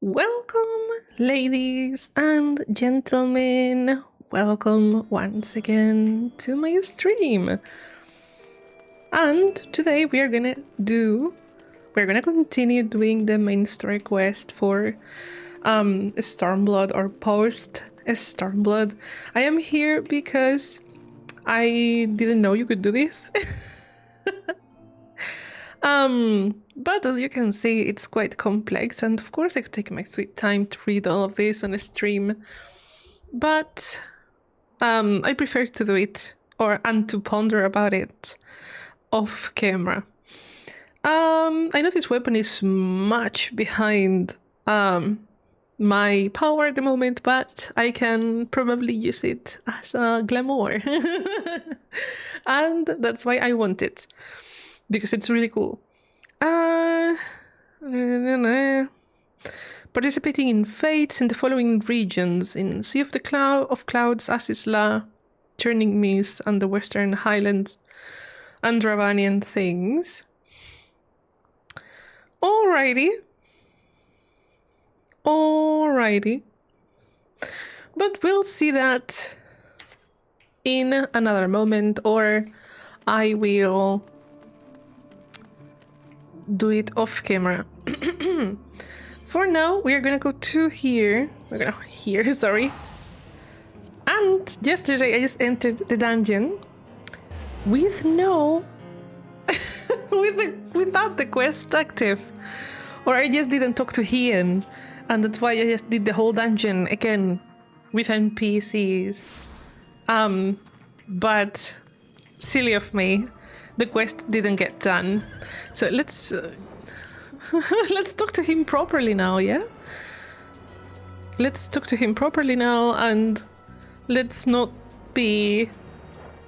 Welcome, ladies and gentlemen. Welcome once again to my stream. And today we're gonna continue doing the main story quest for Stormblood or post Stormblood. I am here because I didn't know you could do this. But as you can see, it's quite complex, and of course I could take my sweet time to read all of this on a stream, but I prefer to do it and to ponder about it off camera. I know this weapon is much behind my power at the moment, but I can probably use it as a glamour. And that's why I want it, because it's really cool. Participating in fates in the following regions: in Sea of the Clouds, Asisla, Turning Mist, and the Western Highlands, and Ravanian things. Alrighty. But we'll see that in another moment, or I will do it off camera. For now, we are gonna go to here. Sorry. And yesterday I just entered the dungeon with without the quest active. Or I just didn't talk to Ian, and that's why I just did the whole dungeon again with NPCs. But silly of me, the quest didn't get done. So let's let's talk to him properly now, yeah? Let's talk to him properly now, and let's not be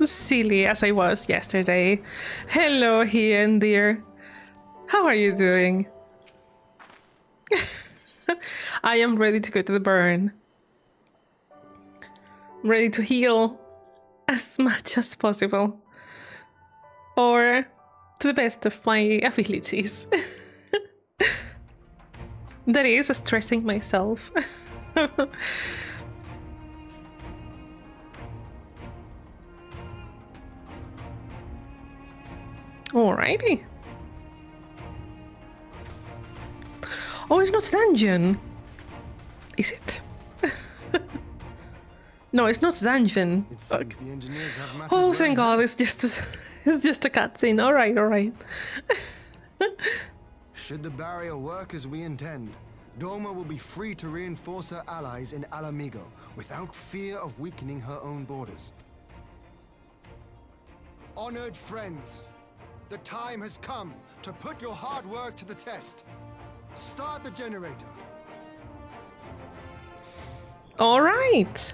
silly as I was yesterday. Hello, Ian, dear. How are you doing? I am ready to go to the burn. I'm ready to heal as much as possible. Or to the best of my abilities. That is, stressing myself. Alrighty. Oh, it's not dungeon. Is it? No, it's not dungeon. It seems the engineers have matters Oh, thank God, it's just a cutscene. Alright. Should the barrier work as we intend, Doma will be free to reinforce her allies in Alamigo without fear of weakening her own borders. Honored friends, the time has come to put your hard work to the test. Start the generator. Alright.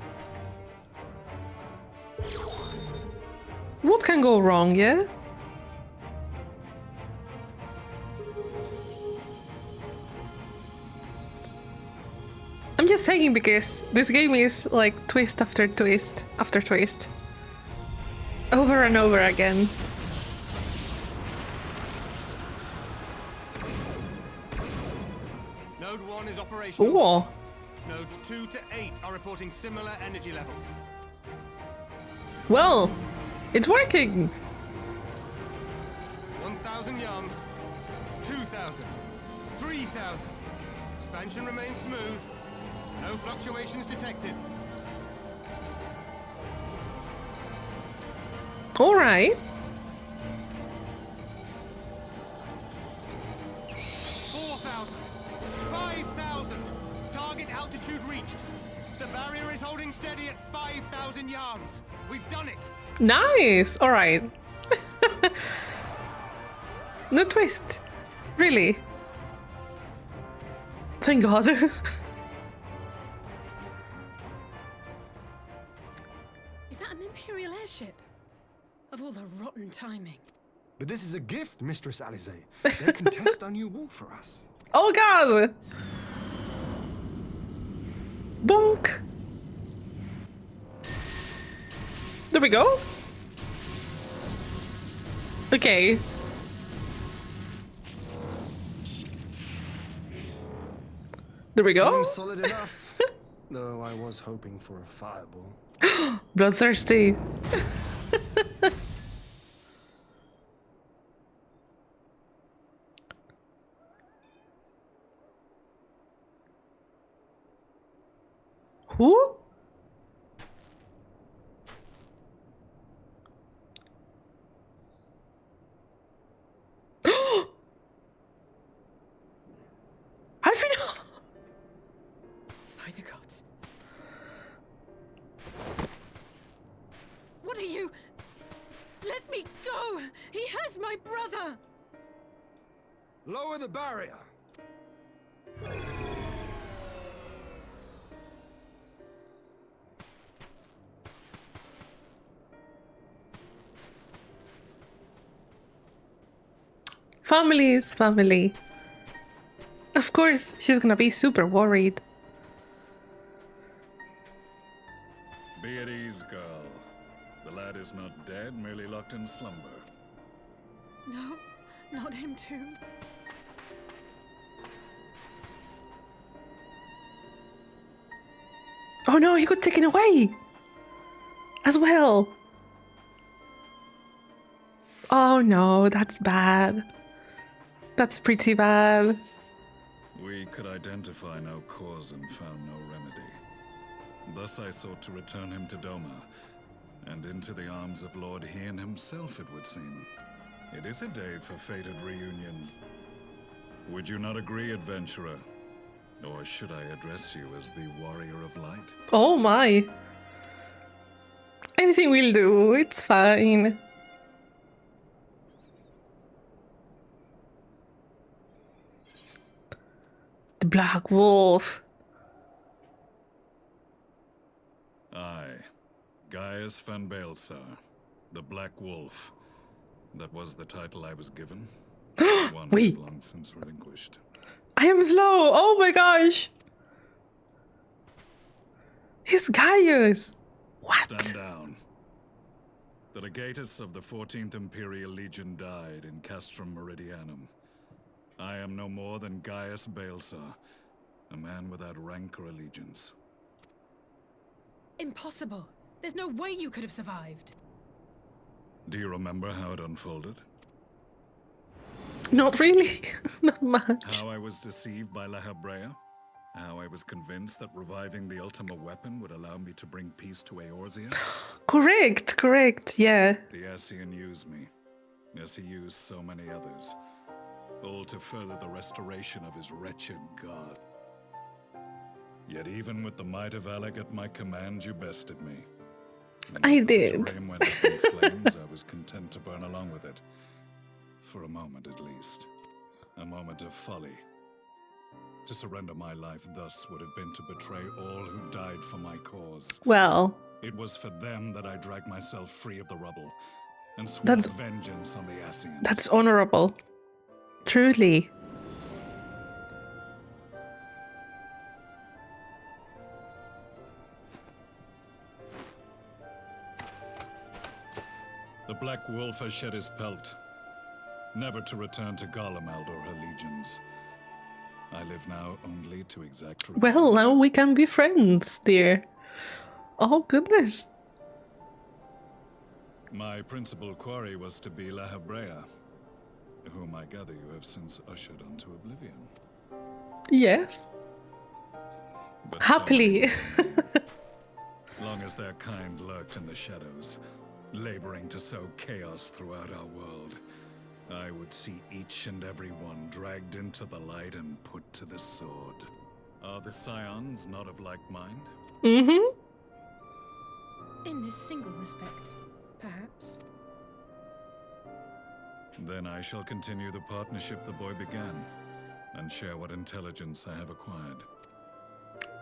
What can go wrong, yeah? I'm just saying because this game is like twist after twist after twist. Over and over again. Node 1 is operational. Ooh. Nodes 2 to 8 are reporting similar energy levels. Well, it's working. 1,000 yards, 2,000, 3,000. Expansion remains smooth. No fluctuations detected. All right. 4,000, 5,000. Target altitude reached. The barrier is holding steady at 5,000 yards. We've done it. Nice. All right. No twist. Really? Thank God. Is that an Imperial airship? Of all the rotten timing. But this is a gift, Mistress Alize. They can test our new wall for us. Oh God. Bonk. There we go. Okay. There we go. Seems solid enough. Though I was hoping for a fireball. Bloodthirsty. Who? Alphinaud! By the gods. What are you? Let me go! He has my brother! Lower the barrier. Family is family. Of course, she's gonna be super worried. Be at ease, girl. The lad is not dead, merely locked in slumber. No, not him too. Oh no, he got taken away! As well. Oh no, that's bad. That's pretty bad. We could identify no cause and found no remedy. Thus I sought to return him to Doma, and into the arms of Lord Hien himself, it would seem. It is a day for fated reunions. Would you not agree, adventurer? Or should I address you as the Warrior of Light? Oh my. Anything will do, it's fine. The Black Wolf. Aye, Gaius van Baelsar, the Black Wolf. That was the title I was given. One Wait. long since relinquished. I am slow. Oh my gosh. He's Gaius. What? Stand down. The legatus of the 14th Imperial Legion died in Castrum Meridianum. I am no more than Gaius Baelsar, a man without rank or allegiance. Impossible. There's no way you could have survived. Do you remember how it unfolded? Not really. Not much. How I was deceived by La Habrea? How I was convinced that reviving the Ultima weapon would allow me to bring peace to Eorzea? Correct, yeah. The Ascian used me, as he used so many others, all to further the restoration of his wretched god. Yet even with the might of Alec at my command, you bested me. And I as the did. terrain went up in flames, I was content to burn along with it. For a moment at least. A moment of folly. To surrender my life thus would have been to betray all who died for my cause. Well, It was for them that I dragged myself free of the rubble, and swore That's- vengeance on the Ascians. that's honorable. Truly. The Black Wolf has shed his pelt, never to return to Garlemald or her legions. I live now only to exact revenge. Well, now we can be friends, dear. Oh, goodness. My principal quarry was to be La Habrea, whom I gather you have since ushered onto oblivion. Yes. But so Happily. many long as their kind lurked in the shadows, laboring to sow chaos throughout our world, I would see each and every one dragged into the light and put to the sword. Are the Scions not of like mind? Mm-hmm. In this single respect, perhaps. Then I shall continue the partnership the boy began, and share what intelligence I have acquired.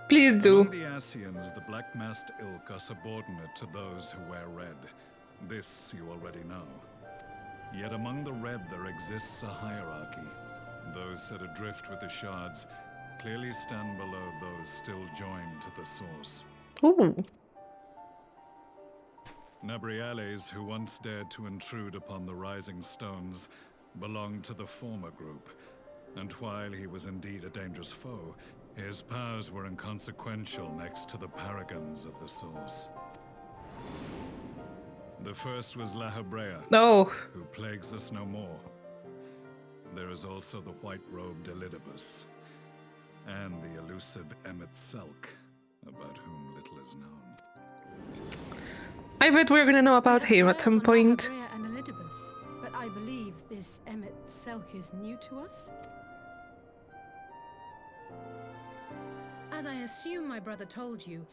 Please do. Among the Ascians, the Black-Masked Ilk are subordinate to those who wear red. This you already know. Yet among the red there exists a hierarchy. Those set adrift with the shards clearly stand below those still joined to the source. Ooh. Nabriales, who once dared to intrude upon the Rising Stones, belonged to the former group, and while he was indeed a dangerous foe, His powers were inconsequential next to the paragons of the Source. The first was La Hebrea, Oh, who plagues us no more. There is also the white-robed Elidibus, and the elusive Emmet Selk, about whom little is known. I bet we're gonna know about him at some point. And Elidibus, but I believe this Emmet Selk is new to us. As I assume my brother told you,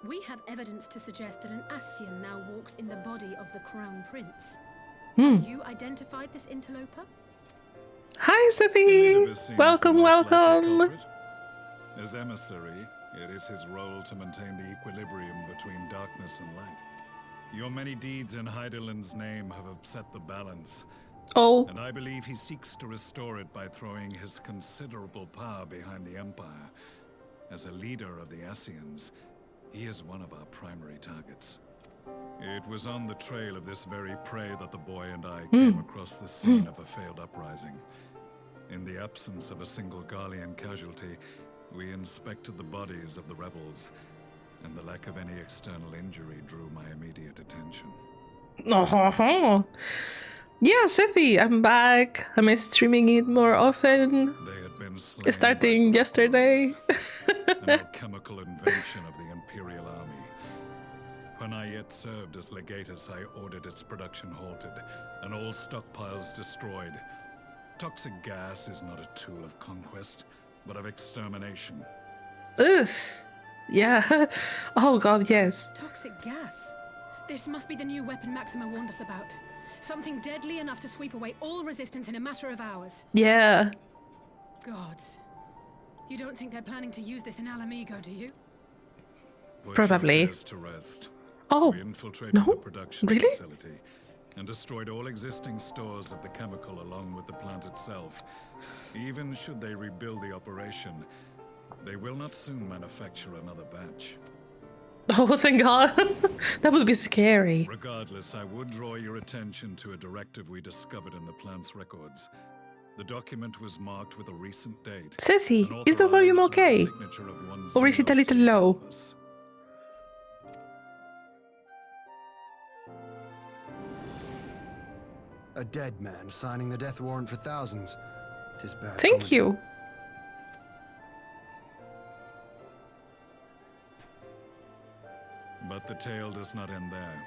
we have evidence to suggest that an Ascian now walks in the body of the Crown Prince. Have you identified this interloper? Hi, Sophie! Elidibus seems Welcome, the most likely welcome! culprit. As emissary, it is his role to maintain the equilibrium between darkness and light. Your many deeds in Heidelind's name have upset the balance, Oh, and I believe he seeks to restore it by throwing his considerable power behind the Empire. As a leader of the Ascians, he is one of our primary targets. It was on the trail of this very prey that the boy and I came across the scene of a failed uprising. In the absence of a single Garlean casualty, we inspected the bodies of the rebels, and the lack of any external injury drew my immediate attention. oh. Yeah, Sophie, I'm back. I'm streaming it more often. They had been slain Starting by yesterday. an alchemical invention of the Imperial Army. When I yet served as legatus, I ordered its production halted, and all stockpiles destroyed. Toxic gas is not a tool of conquest, but of extermination. Ugh. Yeah. Oh god, yes. Toxic gas. This must be the new weapon Maxima warned us about. Something deadly enough to sweep away all resistance in a matter of hours. Yeah. Gods. You don't think they're planning to use this in Alamigo, do you? Put Probably. your fears to rest. Oh, We infiltrated no? the production Really? facility and destroyed all existing stores of the chemical along with the plant itself. Even should they rebuild the operation, they will not soon manufacture another batch. oh thank god. That would be scary. Regardless, I would draw your attention to a directive we discovered in the plant's records. The document was marked with a recent date. Sophie, and is the volume authorized with okay? the signature of one Or is it a single little Saint low? Elvis. A dead man signing the death warrant for thousands. 'Tis bad. Thank comedy. you. But the tale does not end there.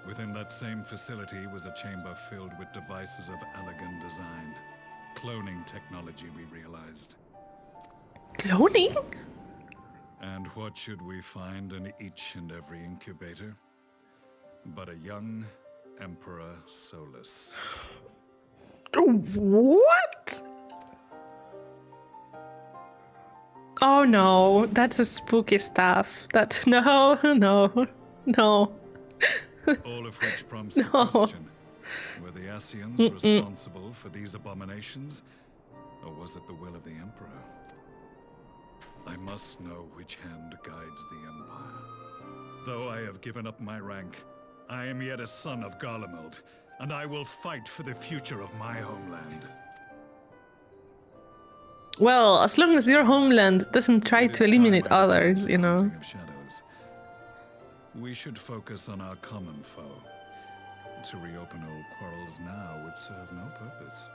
Within that same facility was a chamber filled with devices of elegant design. Cloning technology, we realized. Cloning? And what should we find in each and every incubator? But a young Emperor Solus. What? Oh no, that's a spooky stuff. That no, no, no. All of which prompts No. the question. Were the Ascians responsible for these abominations? Or was it the will of the Emperor? I must know which hand guides the Empire. Though I have given up my rank, I am yet a son of Garlemald, and I will fight for the future of my homeland. Well, as long as your homeland doesn't try It to is eliminate time I returned others, to you the know. hunting of shadows. We should focus on our common foe. To reopen old quarrels now would serve no purpose.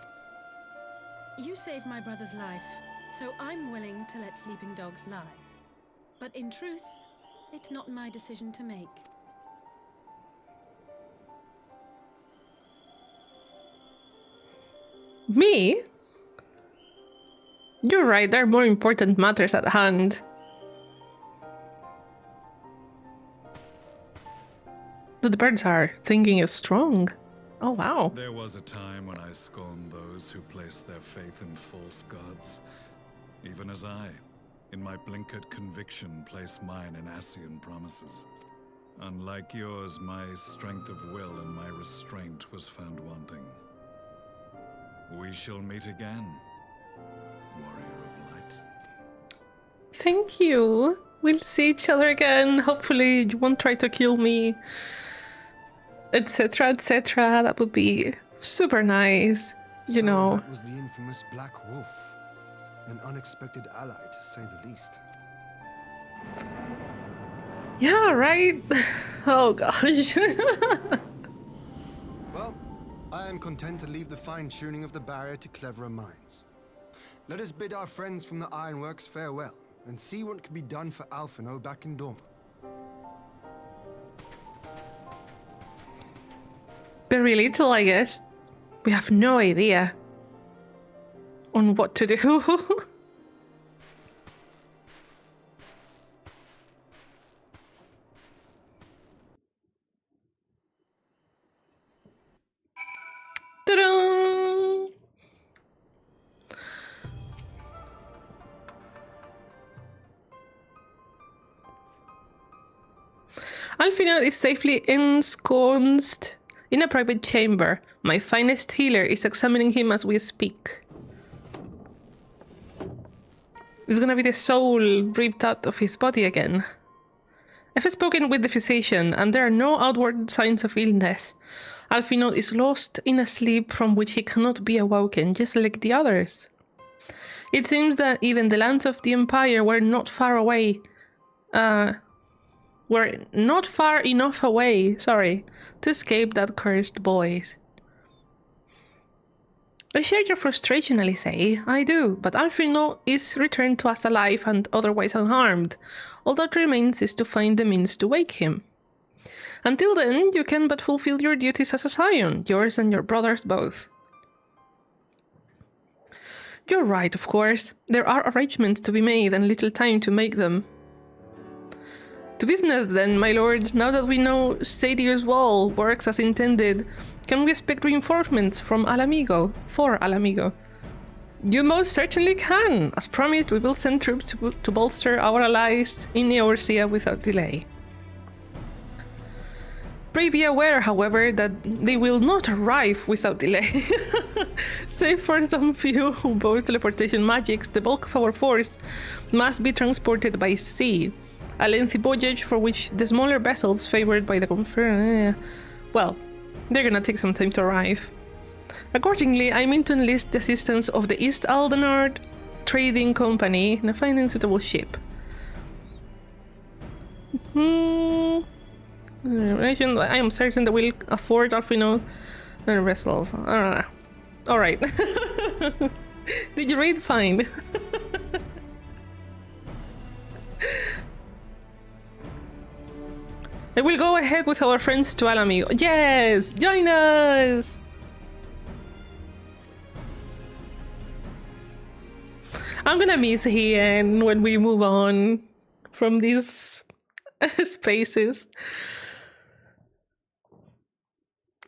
You saved my brother's life, so I'm willing to let sleeping dogs lie. But in truth, it's not my decision to make. Me? You're right, there are more important matters at hand. The birds are thinking is strong. Oh wow. There was a time when I scorned those who placed their faith in false gods. Even as I, in my blinkered conviction, place mine in Ascian promises. Unlike yours, my strength of will and my restraint was found wanting. We shall meet again, warrior of light. Thank you. We'll see each other again. Hopefully you won't try to kill me. Etc, etc. That would be super nice. You So know. that was the infamous Black Wolf. An unexpected ally, to say the least. Yeah, right? Oh gosh. Well, I am content to leave the fine-tuning of the barrier to cleverer minds. Let us bid our friends from the Ironworks farewell, and see what can be done for Alphinaud back in Dorma. Very little, I guess. We have no idea on what to do. Ta-da! Alphinaud is safely ensconced in a private chamber. My finest healer is examining him as we speak. It's gonna be the soul ripped out of his body again. I've spoken with the physician, and there are no outward signs of illness. Alphinaud is lost in a sleep from which he cannot be awoken, just like the others. It seems that even the lands of the Empire were not far away. Were not far enough away, sorry, to escape that cursed boys. I share your frustration, Alice. I do, but Alphinaud is returned to us alive and otherwise unharmed. All that remains is to find the means to wake him. Until then, you can but fulfill your duties as a scion, yours and your brothers both. You're right, of course. There are arrangements to be made and little time to make them. To business then, my lord. Now that we know Sadier's wall works as intended, can we expect reinforcements from Alamigo? For Alamigo? You most certainly can. As promised, we will send troops to bolster our allies in Eorzea without delay. Pray be aware, however, that they will not arrive without delay. Save for some few who boast teleportation magics, the bulk of our force must be transported by sea. A lengthy voyage for which the smaller vessels favored by the well, they're gonna take some time to arrive. Accordingly, I mean to enlist the assistance of the East Aldenard Trading Company in finding a suitable ship. I am certain that we'll afford Alphinaud and vessels. I don't know. Alright. Did you read? Fine. I will go ahead with our friends to Alamigo. Yes! Join us! I'm gonna miss Ian when we move on from these spaces.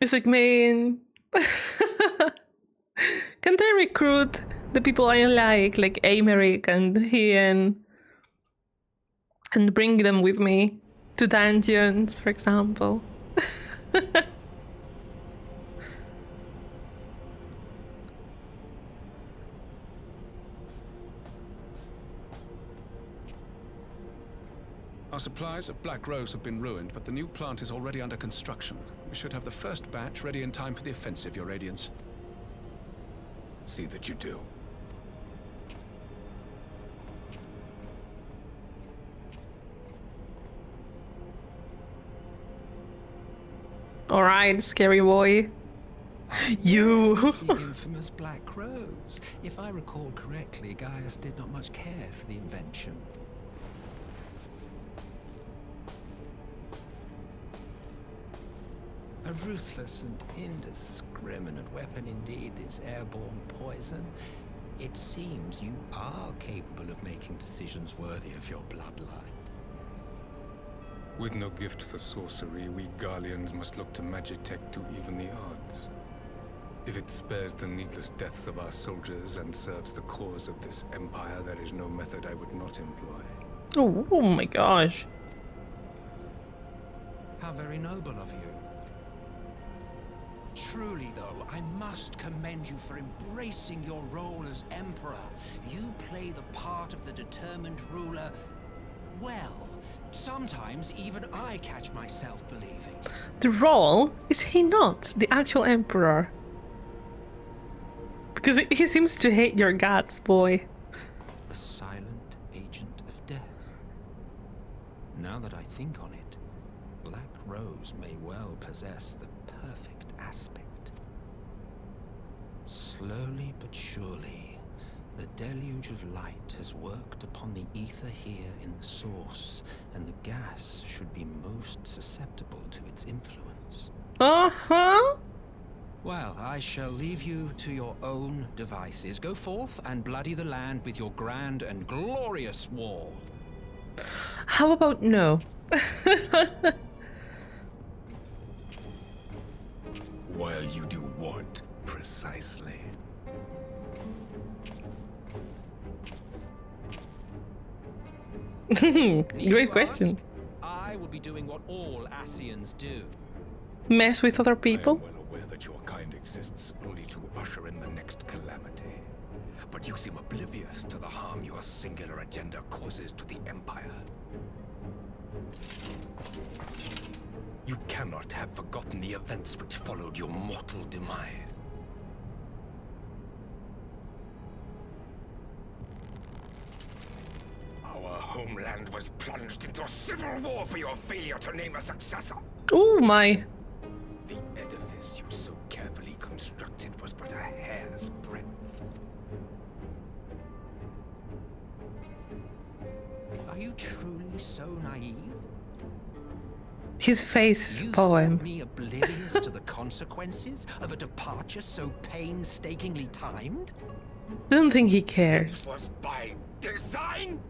It's like, man... Can't I recruit the people I like Aymeric and Ian, and bring them with me to dungeons, for example? Our supplies of Black Rose have been ruined, but the new plant is already under construction. We should have the first batch ready in time for the offensive, Your Radiance. See that you do. Alright, scary boy. You! The infamous Black Rose. If I recall correctly, Gaius did not much care for the invention. A ruthless and indiscriminate weapon indeed, this airborne poison. It seems you are capable of making decisions worthy of your bloodline. With no gift for sorcery, we Garleans must look to Magitech to even the odds. If it spares the needless deaths of our soldiers and serves the cause of this empire, there is no method I would not employ. Oh my gosh. How very noble of you. Truly, though, I must commend you for embracing your role as Emperor. You play the part of the determined ruler well. Sometimes even I catch myself believing. The role? Is he not the actual Emperor? Because he seems to hate your guts, boy. silent agent of death. Now that I think on it, Black Rose may well possess the perfect aspect. Slowly but surely, the deluge of light has worked upon the ether here in the source, and the gas should be most susceptible to its influence. Uh-huh. Well, I shall leave you to your own devices. Go forth and bloody the land with your grand and glorious war. How about no? While you do what, precisely? Great question. I will be doing what all Ascians do. Mess with other people? I am well aware that your kind exists only to usher in the next calamity. But you seem oblivious to the harm your singular agenda causes to the Empire. You cannot have forgotten the events which followed your mortal demise. Our homeland was plunged into civil war for your failure to name a successor. Oh my. The edifice you so carefully constructed was but a hair's breadth. Are you truly so naive? His face You poem. thought me oblivious to the consequences of a departure so painstakingly timed? Don't think he cares. It was by design?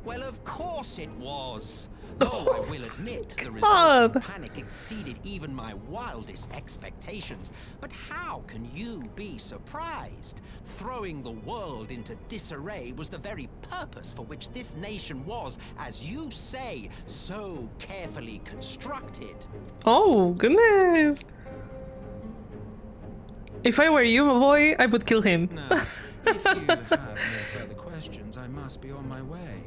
Well, of course it was. Though I will admit the God. resulting panic exceeded even my wildest expectations. But how can you be surprised? Throwing the world into disarray was the very purpose for which this nation was, as you say, so carefully constructed. Oh, goodness. If I were you, my boy, I would kill him. Now, if you have no further questions, I must be on my way.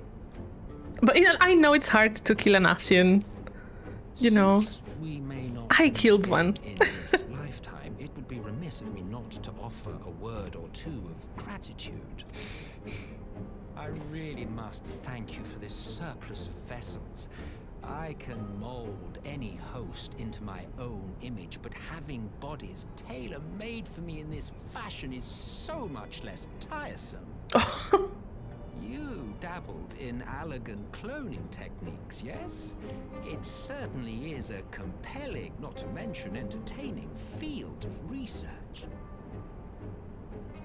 But I know it's hard to kill an Ascian. You know. Since we may not I killed one. in this lifetime, it would be remiss of me not to offer a word or two of gratitude. I really must thank you for this surplus of vessels. I can mold any host into my own image, but having bodies tailor-made for me in this fashion is so much less tiresome. You dabbled in elegant cloning techniques, yes? It certainly is a compelling, not to mention entertaining, field of research.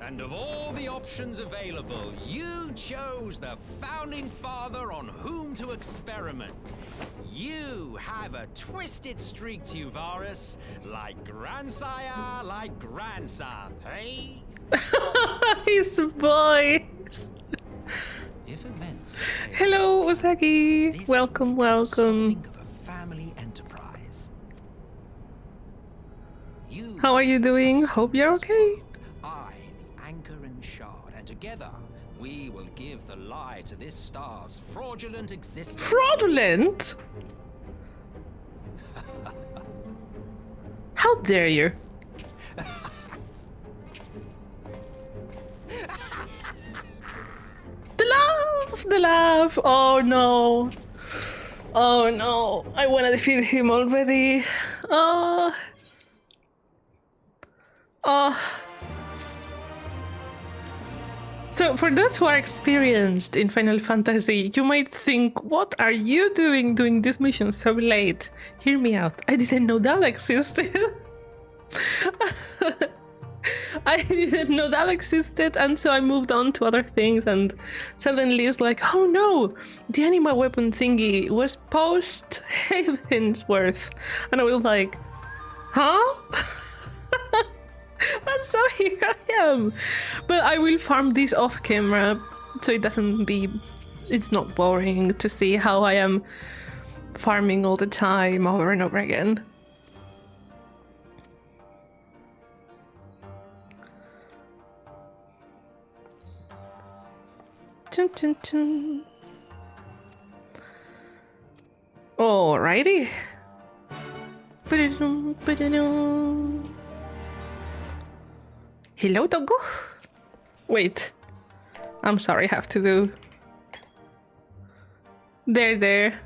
And of all the options available, you chose the founding father on whom to experiment. You have a twisted streak to you, Varus, like grandsire, like grandson, hey? His voice. If events Hello, Usagi. this Welcome, becomes welcome. something of a family enterprise. You How are you doing? Hope you're okay. I, the anchor and shard, and together we will give the lie to this star's fraudulent existence. Fraudulent? How dare you? The laugh! Oh no! Oh no! I wanna defeat him already. Oh. Oh. So, for those who are experienced in Final Fantasy, you might think, what are you doing this mission so late? Hear me out. I didn't know that existed. I didn't know that existed, and so I moved on to other things, and suddenly it's like, oh no, the animal weapon thingy was post Havensworth, and I was like, huh? And so here I am. But I will farm this off camera, so it's not boring to see how I am farming all the time over and over again. Dun, dun, dun. Alrighty. Ba-da-dum, ba-da-dum. Hello, doggo. Wait, I'm sorry, I have to do. There.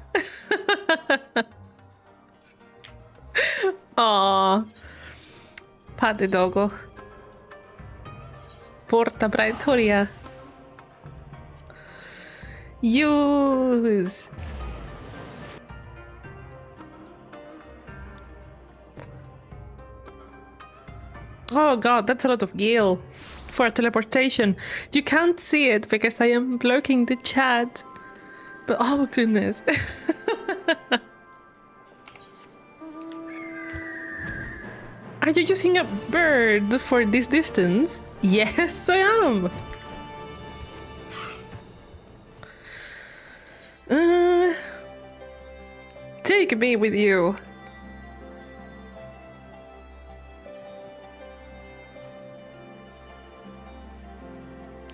Aww. Pat the doggo. Porta Praetoria. Use. Oh god, that's a lot of Gale for teleportation. You can't see it because I am blocking the chat. But oh goodness. Are you using a bird for this distance? Yes, I am. Take me with you.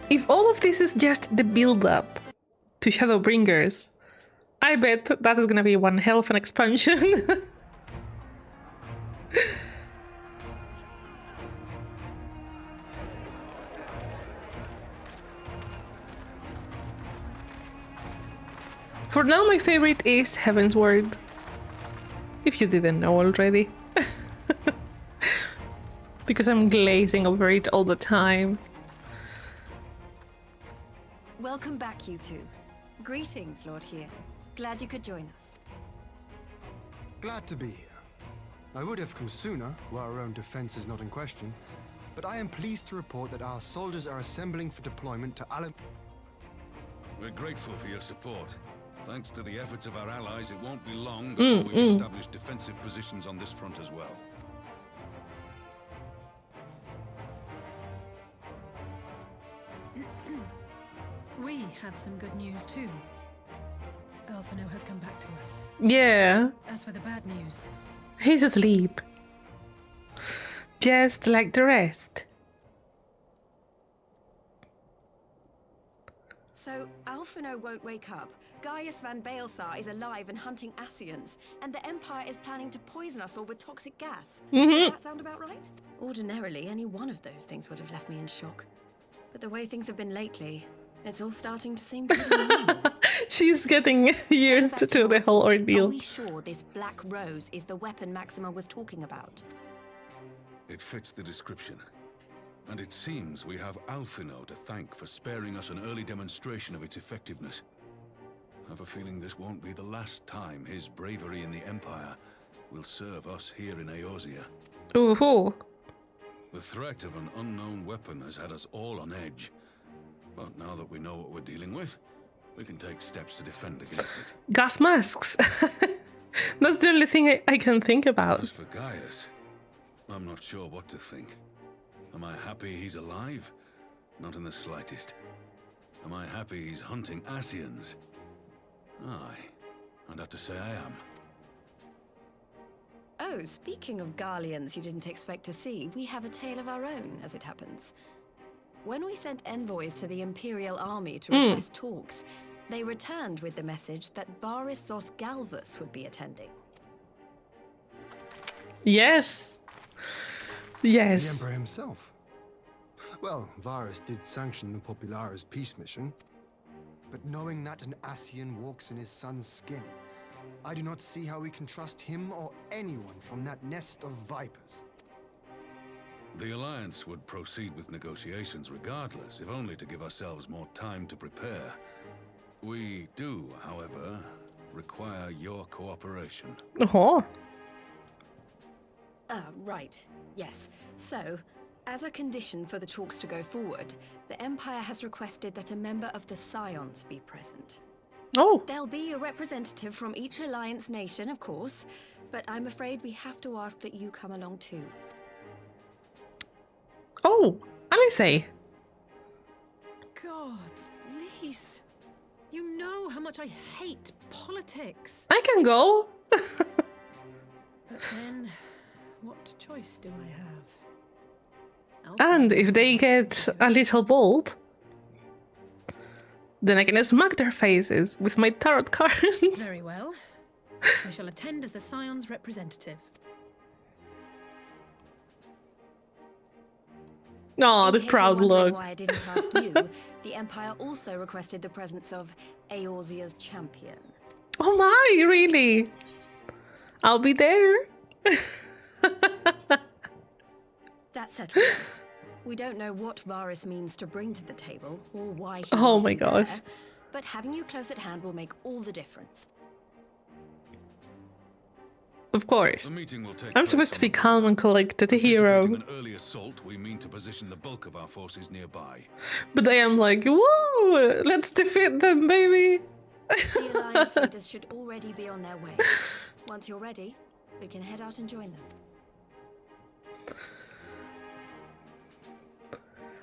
If all of this is just the build-up to Shadowbringers, I bet that is gonna be one hell of an expansion. For now, my favorite is Heaven's Word. If you didn't know already. Because I'm glazing over it all the time. Welcome back, you two. Greetings, Lord Here. Glad you could join us. Glad to be here. I would have come sooner, while our own defense is not in question, but I am pleased to report that our soldiers are assembling for deployment to We're grateful for your support. Thanks to the efforts of our allies, it won't be long before we establish defensive positions on this front as well. We have some good news too. Alphinaud has come back to us. Yeah. As for the bad news, He's asleep. Just like the rest. So, Alphinaud won't wake up. Gaius van Baelsar is alive and hunting Ascians, and the Empire is planning to poison us all with toxic gas. Does that sound about right? Ordinarily, any one of those things would have left me in shock. But the way things have been lately, it's all starting to seem pretty normal. She's getting used to the whole Are ordeal. we sure this Black Rose is the weapon Maxima was talking about? It fits the description. And it seems we have Alphinaud to thank for sparing us an early demonstration of its effectiveness. I have a feeling this won't be the last time his bravery in the Empire will serve us here in Eorzea. Ooh. The threat of an unknown weapon has had us all on edge. But now that we know what we're dealing with, we can take steps to defend against it. Gas masks. That's the only thing I can think about. As for Gaius, I'm not sure what to think. Am I happy he's alive? Not in the slightest. Am I happy he's hunting Ascians? Aye, I'd have to say I am. Oh, speaking of Garleans you didn't expect to see, we have a tale of our own, as it happens. When we sent envoys to the Imperial Army to request talks, they returned with the message that Varys Zos Galvus would be attending. Yes. the Yes. Emperor himself. Well, Varys did sanction the Popularis peace mission, but knowing that an Ascian walks in his son's skin, I do not see how we can trust him or anyone from that nest of vipers. The Alliance would proceed with negotiations regardless, if only to give ourselves more time to prepare. We do, however, require your cooperation. Oh. Right. Yes. So, as a condition for the talks to go forward, the Empire has requested that a member of the Scions be present. Oh. There'll be a representative from each Alliance nation, of course, but I'm afraid we have to ask that you come along too. Oh. And I say. gods, Lise, you know how much I hate politics. I can go. But then, what choice do I have? And if they get a little bold, then I can smack their faces with my tarot cards. Very well. I shall attend as the Scion's representative. Oh, In the case you're proud wondering look. why I didn't ask you, the Empire also requested the presence of Eorzea's champion. Oh my, really? I'll be there. That's settled. We don't know what Varus means to bring to the table, or why he Oh wants my you gosh. there, but having you close at hand will make all the difference. Of course. The meeting will take I'm place supposed to on be the calm and collected, a hero. Anticipating an early assault, we mean to position the bulk of our forces nearby. But I am like, whoa, let's defeat them, baby. The Alliance leaders should already be on their way. Once you're ready, we can head out and join them.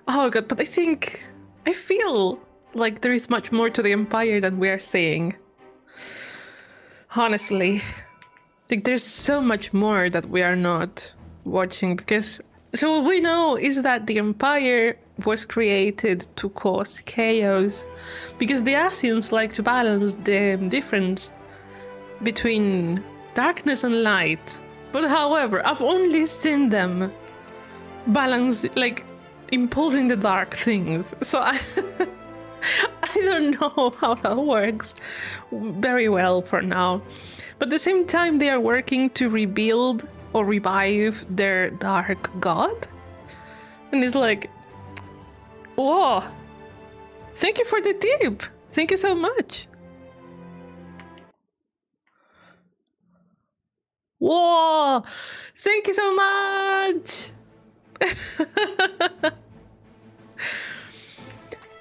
Oh god, but I feel like there is much more to the Empire than we are seeing. Honestly. Like there's so much more that we are not watching, because so what we know is that the Empire was created to cause chaos, because the Asians like to balance the difference between darkness and light. But however, I've only seen them balance, like, imposing the dark things. So I don't know how that works very well for now. But at the same time, they are working to rebuild or revive their dark god. And it's like, whoa, thank you for the tip. Thank you so much. Whoa, thank you so much.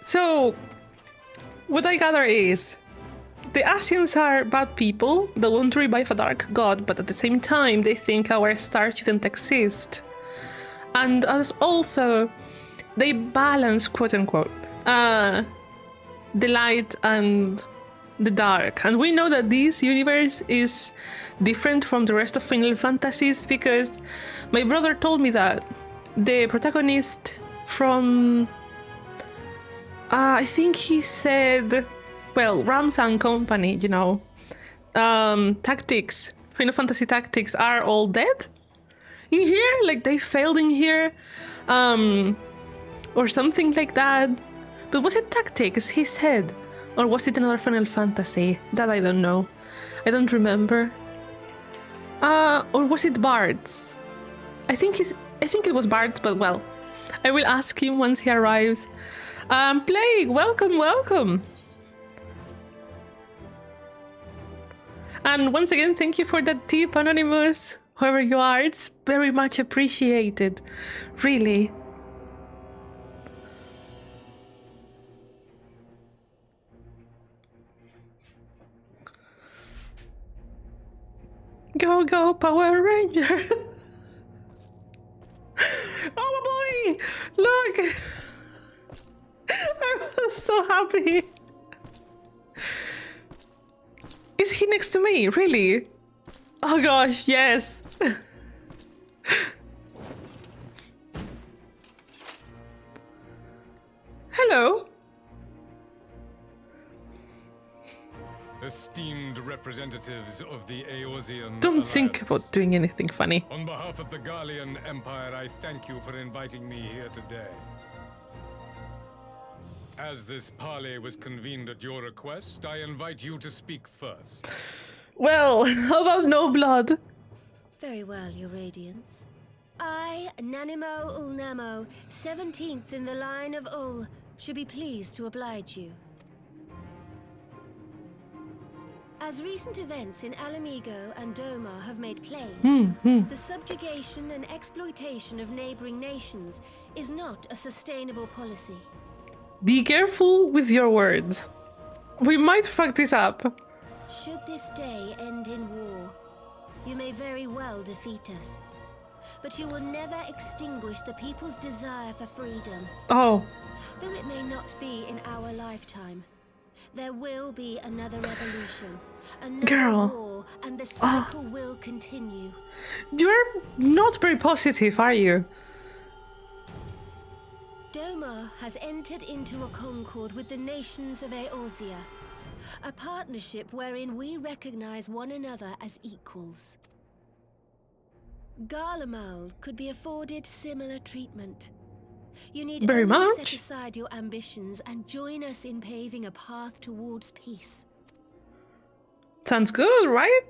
So, what I gather is the Asians are bad people that want to revive a dark god, but at the same time they think our star shouldn't exist. And as also, they balance, quote unquote, the light and the dark. And we know that this universe is different from the rest of Final Fantasies, because my brother told me that the protagonist from, I think he said, well, Rams and Company, you know, Tactics, Final Fantasy Tactics are all dead in here, like they failed in here, or something like that. But was it Tactics he said, or was it another Final Fantasy? That I don't know. I don't remember. Or was it Bards? I think it was Bards, but well, I will ask him once he arrives. Plague, welcome, welcome. And once again, thank you for that tip, Anonymous. Whoever you are, it's very much appreciated. Really. Go, go, Power Ranger. Oh boy! Look! I was so happy. Is he next to me? Really? Oh gosh, yes. Hello. Esteemed representatives of the Eorzean Don't think Alliance. about doing anything funny. On behalf of the Gallian Empire, I thank you for inviting me here today. As this parley was convened at your request, I invite you to speak first. Well, how about no blood? Very well, Your Radiance. I, Nanimo Ulnamo, 17th in the line of Ul, should be pleased to oblige you. As recent events in Alamigo and Doma have made plain, the subjugation and exploitation of neighboring nations is not a sustainable policy. Be careful with your words. We might fuck this up. Should this day end in war, you may very well defeat us. But you will never extinguish the people's desire for freedom. Oh. Though it may not be in our lifetime, there will be another revolution, another Girl. war, and the cycle will continue. You're not very positive, are you? Doma has entered into a concord with the nations of Eorzea, a partnership wherein we recognize one another as equals. Garlemald could be afforded similar treatment. You need Very only much. set aside your ambitions and join us in paving a path towards peace. Sounds good, right?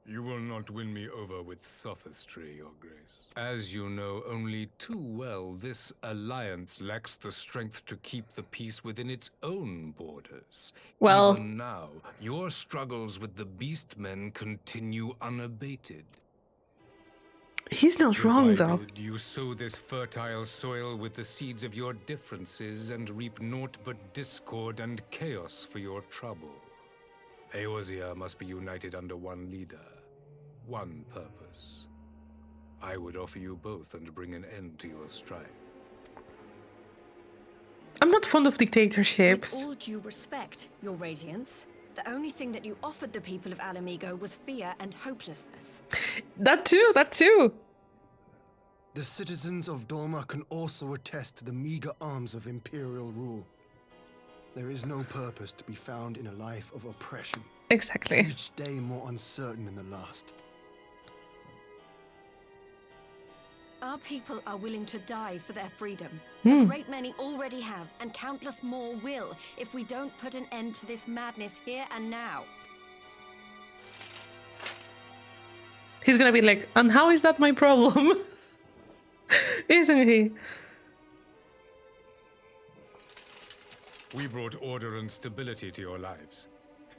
You will not win me over with sophistry, Your Grace. As you know only too well, this alliance lacks the strength to keep the peace within its own borders. Well, even now, your struggles with the Beastmen continue unabated. he's not wrong, though. Divided, you sow this fertile soil with the seeds of your differences and reap naught but discord and chaos for your trouble. Eorzea must be united under one leader, one purpose. I would offer you both and bring an end to your strife. I'm not fond of dictatorships. With all due respect, Your Radiance, the only thing that you offered the people of Alamigo was fear and hopelessness. That too. The citizens of Doma can also attest to the meager arms of imperial rule. There is no purpose to be found in a life of oppression. Exactly. Each day more uncertain than the last. Our people are willing to die for their freedom. A great many already have, and countless more will, if we don't put an end to this madness here and now. He's gonna be like, and how is that my problem? Isn't he? We brought order and stability to your lives.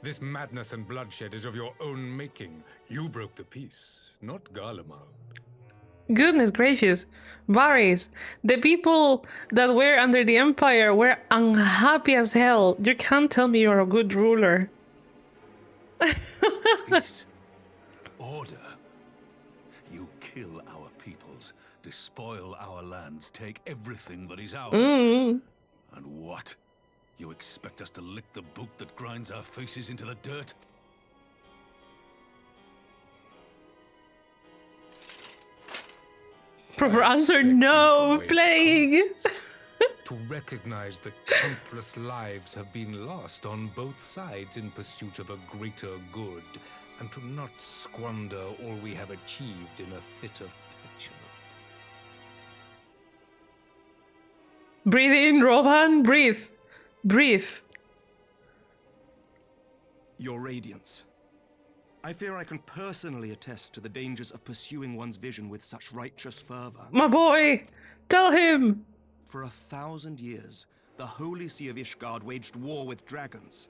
This madness and bloodshed is of your own making. You broke the peace, not Garlemald. Goodness gracious. Varys, the people that were under the Empire were unhappy as hell. You can't tell me you're a good ruler. Peace. Order. You kill our peoples, despoil our lands, take everything that is ours. And what? You expect us to lick the boot that grinds our faces into the dirt? Proper answer, no. Plague. To recognize that countless lives have been lost on both sides in pursuit of a greater good, and to not squander all we have achieved in a fit of petulance. Breathe in, Rohan. Breathe. Breathe. Your Radiance. I fear I can personally attest to the dangers of pursuing one's vision with such righteous fervor. My boy, tell him. For 1,000 years, the Holy See of Ishgard waged war with dragons.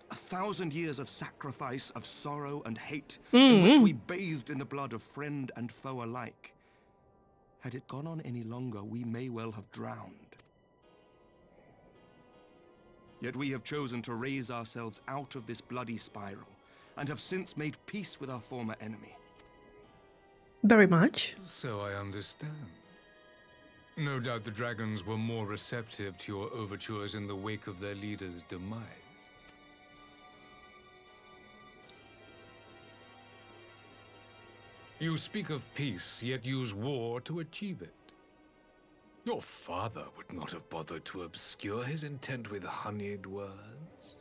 1,000 years of sacrifice, of sorrow and hate, in which we bathed in the blood of friend and foe alike. Had it gone on any longer, we may well have drowned. Yet we have chosen to raise ourselves out of this bloody spiral, and have since made peace with our former enemy. Very much. So I understand. No doubt the dragons were more receptive to your overtures in the wake of their leader's demise. You speak of peace, yet use war to achieve it. Your father would not have bothered to obscure his intent with honeyed words.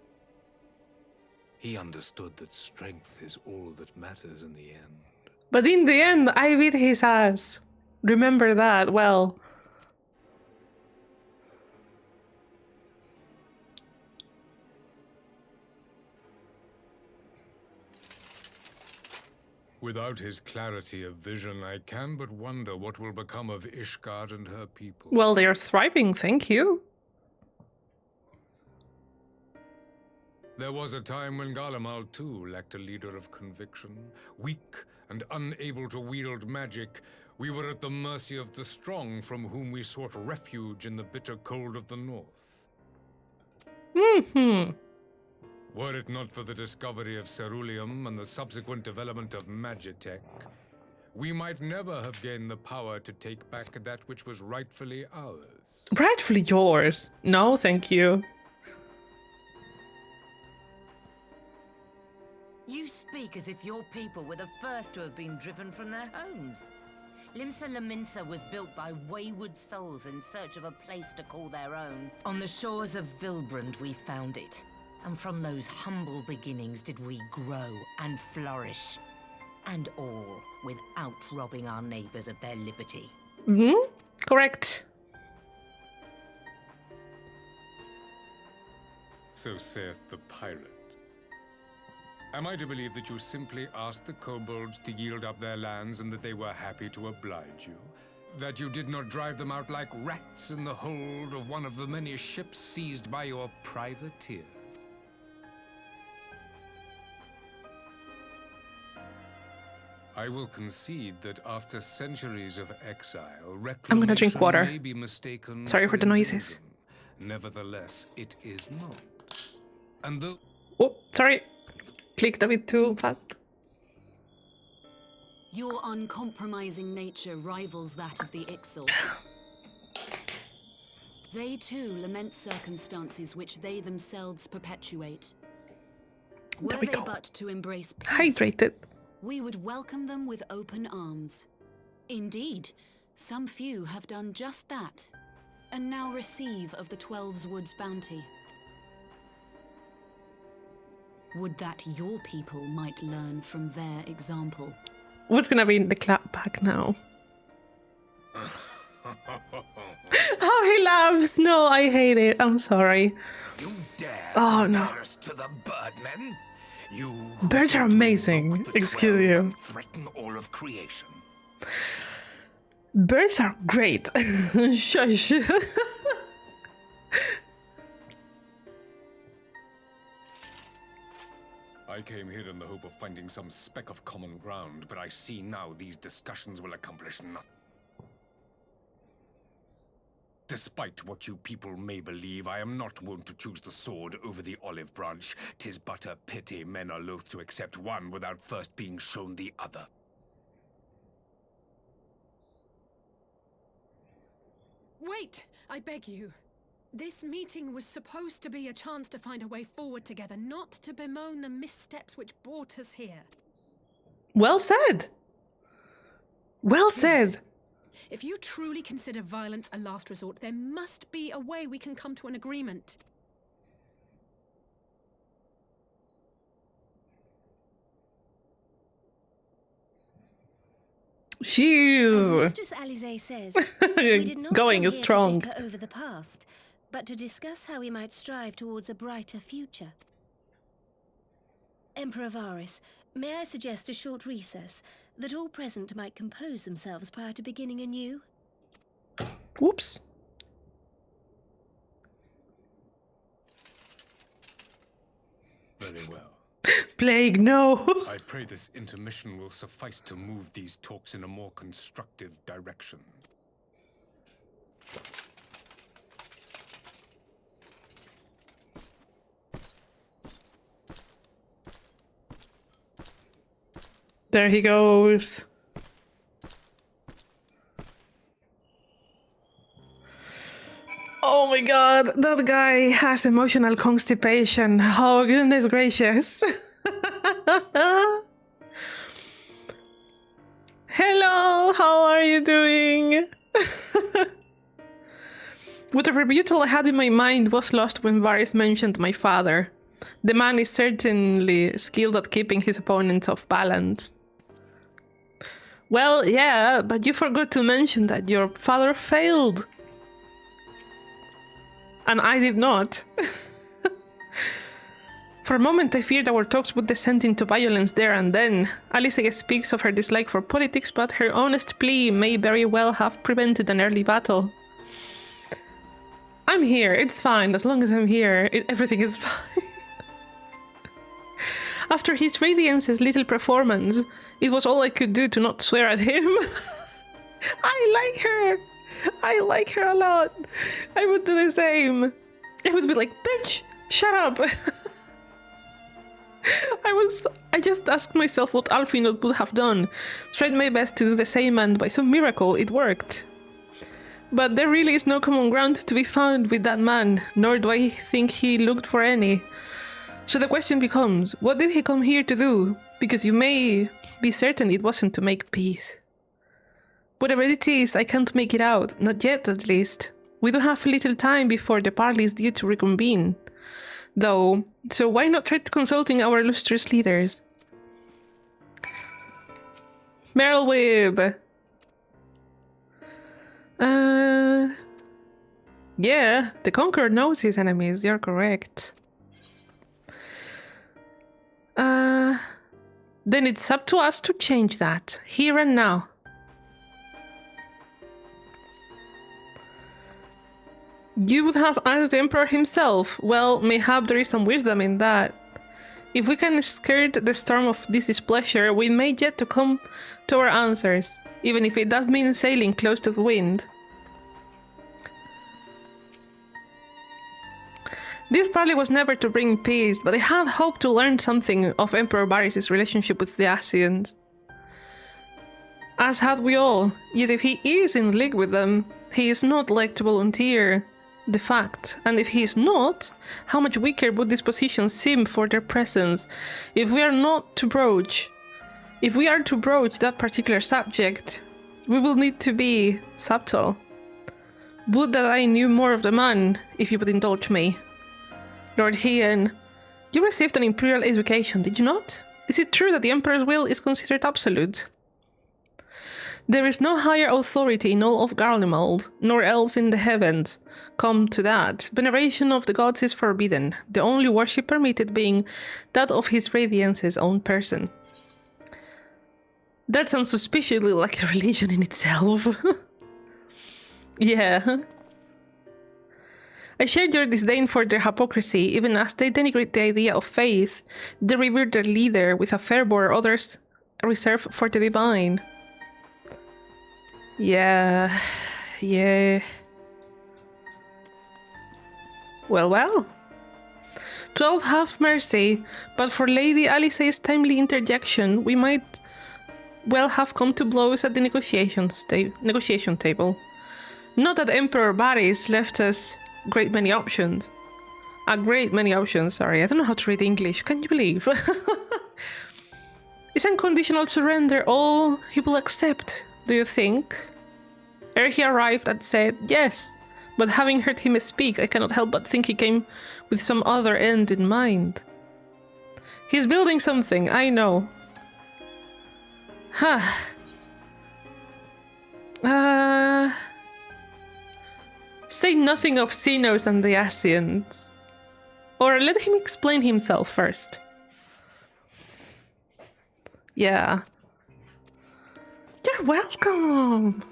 He understood that strength is all that matters in the end. But in the end, I beat his ass. Remember that well. Without his clarity of vision, I can but wonder what will become of Ishgard and her people. Well, they're thriving, thank you. There was a time when Garlemald too lacked a leader of conviction. Weak and unable to wield magic, we were at the mercy of the strong, from whom we sought refuge in the bitter cold of the north. Were it not for the discovery of ceruleum and the subsequent development of magitech, we might never have gained the power to take back that which was rightfully ours. Rightfully yours. No, thank you. You speak as if your people were the first to have been driven from their homes. Limsa Lominsa was built by wayward souls in search of a place to call their own. On the shores of Vilbrand we found it. And from those humble beginnings did we grow and flourish. And all without robbing our neighbors of their liberty. Mm-hmm. Correct. So saith the pirate. Am I to believe that you simply asked the kobolds to yield up their lands and that they were happy to oblige you? That you did not drive them out like rats in the hold of one of the many ships seized by your privateer? I will concede that after centuries of exile, I'm gonna drink water. may be mistaken. Sorry for the noises. Nevertheless, it is not. And though... Oh, sorry. Clicked a bit too fast. Your uncompromising nature rivals that of the Ixal. They too lament circumstances which they themselves perpetuate. Were they but to embrace peace, Hydrated. we would welcome them with open arms. Indeed, some few have done just that, and now receive of the 12's Wood's bounty. Would that your people might learn from their example. What's gonna be in the clap back now? Oh, he laughs. No, I hate it. I'm sorry. You dare Oh no. us to the birdmen? You Birds are amazing. Excuse you. threaten all of creation. Birds are great. Shush. I came here in the hope of finding some speck of common ground, but I see now these discussions will accomplish nothing. Despite what you people may believe, I am not wont to choose the sword over the olive branch. 'Tis but a pity men are loath to accept one without first being shown the other. Wait, I beg you. This meeting was supposed to be a chance to find a way forward together, not to bemoan the missteps which brought us here. Well said. Well said. If you truly consider violence a last resort, there must be a way we can come to an agreement. She's As Mistress Alize says, we did not going come here strong. to bicker over the past, but to discuss how we might strive towards a brighter future. Emperor Varys, may I suggest a short recess, that all present might compose themselves prior to beginning anew? Whoops. Very well. Plague, no. I pray this intermission will suffice to move these talks in a more constructive direction. There he goes. Oh my god, that guy has emotional constipation. Oh goodness gracious. Hello, how are you doing? What a rebuttal I had in my mind was lost when Varys mentioned my father. The man is certainly skilled at keeping his opponents off balance. Well, yeah, but you forgot to mention that your father failed. And I did not. For a moment I feared our talks would descend into violence there and then. Alice speaks of her dislike for politics, but her honest plea may very well have prevented an early battle. I'm here, it's fine, as long as I'm here, everything is fine. After his Radiance's little performance, it was all I could do to not swear at him. I like her! I like her a lot. I would do the same. I would be like, bitch, shut up. I just asked myself what Alphinaud would have done. Tried my best to do the same, and by some miracle it worked. But there really is no common ground to be found with that man, nor do I think he looked for any. So the question becomes, what did he come here to do? Because you may be certain it wasn't to make peace. Whatever it is, I can't make it out. Not yet, at least. We do have little time before the party is due to reconvene. though, so why not try consulting our illustrious leaders? Merylwib! Yeah, the Conqueror knows his enemies, you're correct. Then it's up to us to change that, here and now. You would have asked the Emperor himself. Well, mayhap there is some wisdom in that. If we can skirt the storm of this displeasure, we may yet to come to our answers, even if it does mean sailing close to the wind. This parley was never to bring peace, but I had hoped to learn something of Emperor Varys' relationship with the Ascians. As had we all, yet if he is in league with them, he is not like to volunteer the fact, and if he is not, how much weaker would this position seem for their presence if we are to broach that particular subject, we will need to be subtle. Would that I knew more of the man, if you would indulge me. Lord Hien, you received an imperial education, did you not? Is it true that the Emperor's will is considered absolute? There is no higher authority in all of Garlemald, nor else in the heavens. Come to that, veneration of the gods is forbidden, the only worship permitted being that of His Radiance's own person. That sounds suspiciously like a religion in itself. Yeah. I shared your disdain for their hypocrisy, even as they denigrate the idea of faith. They revere their leader with a fervor others reserve for the divine. Yeah. Well. 12 have mercy, but for Lady Alice's timely interjection, we might well have come to blows at the negotiation table. Not that Emperor Varys left us a great many options, sorry, I don't know how to read English, can you believe? Is unconditional surrender all he will accept, do you think? Ere he arrived, I'd said yes, but having heard him speak, I cannot help but think he came with some other end in mind. He's building something, I know. Say nothing of Xenos and the Ascians. Or let him explain himself first. Yeah. You're welcome!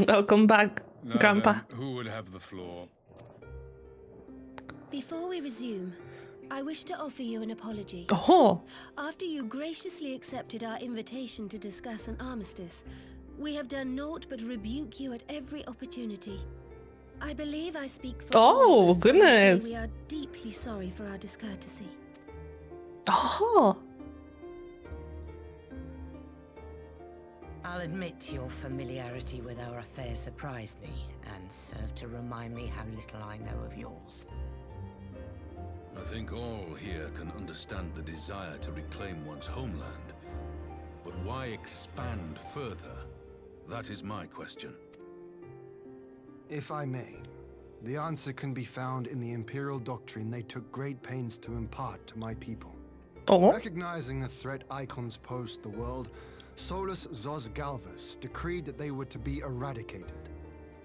Welcome back, now Grandpa. Then, who would have the floor? Before we resume, I wish to offer you an apology. Oh! After you graciously accepted our invitation to discuss an armistice, we have done naught but rebuke you at every opportunity. I believe I speak for all of us when I say we are deeply sorry for our discourtesy. Oh! I'll admit your familiarity with our affairs surprised me, and served to remind me how little I know of yours. I think all here can understand the desire to reclaim one's homeland. But why expand further? That is my question. If I may, the answer can be found in the Imperial doctrine they took great pains to impart to my people. Oh. Recognizing the threat icons posed the world, Solus Zos Galvus decreed that they were to be eradicated.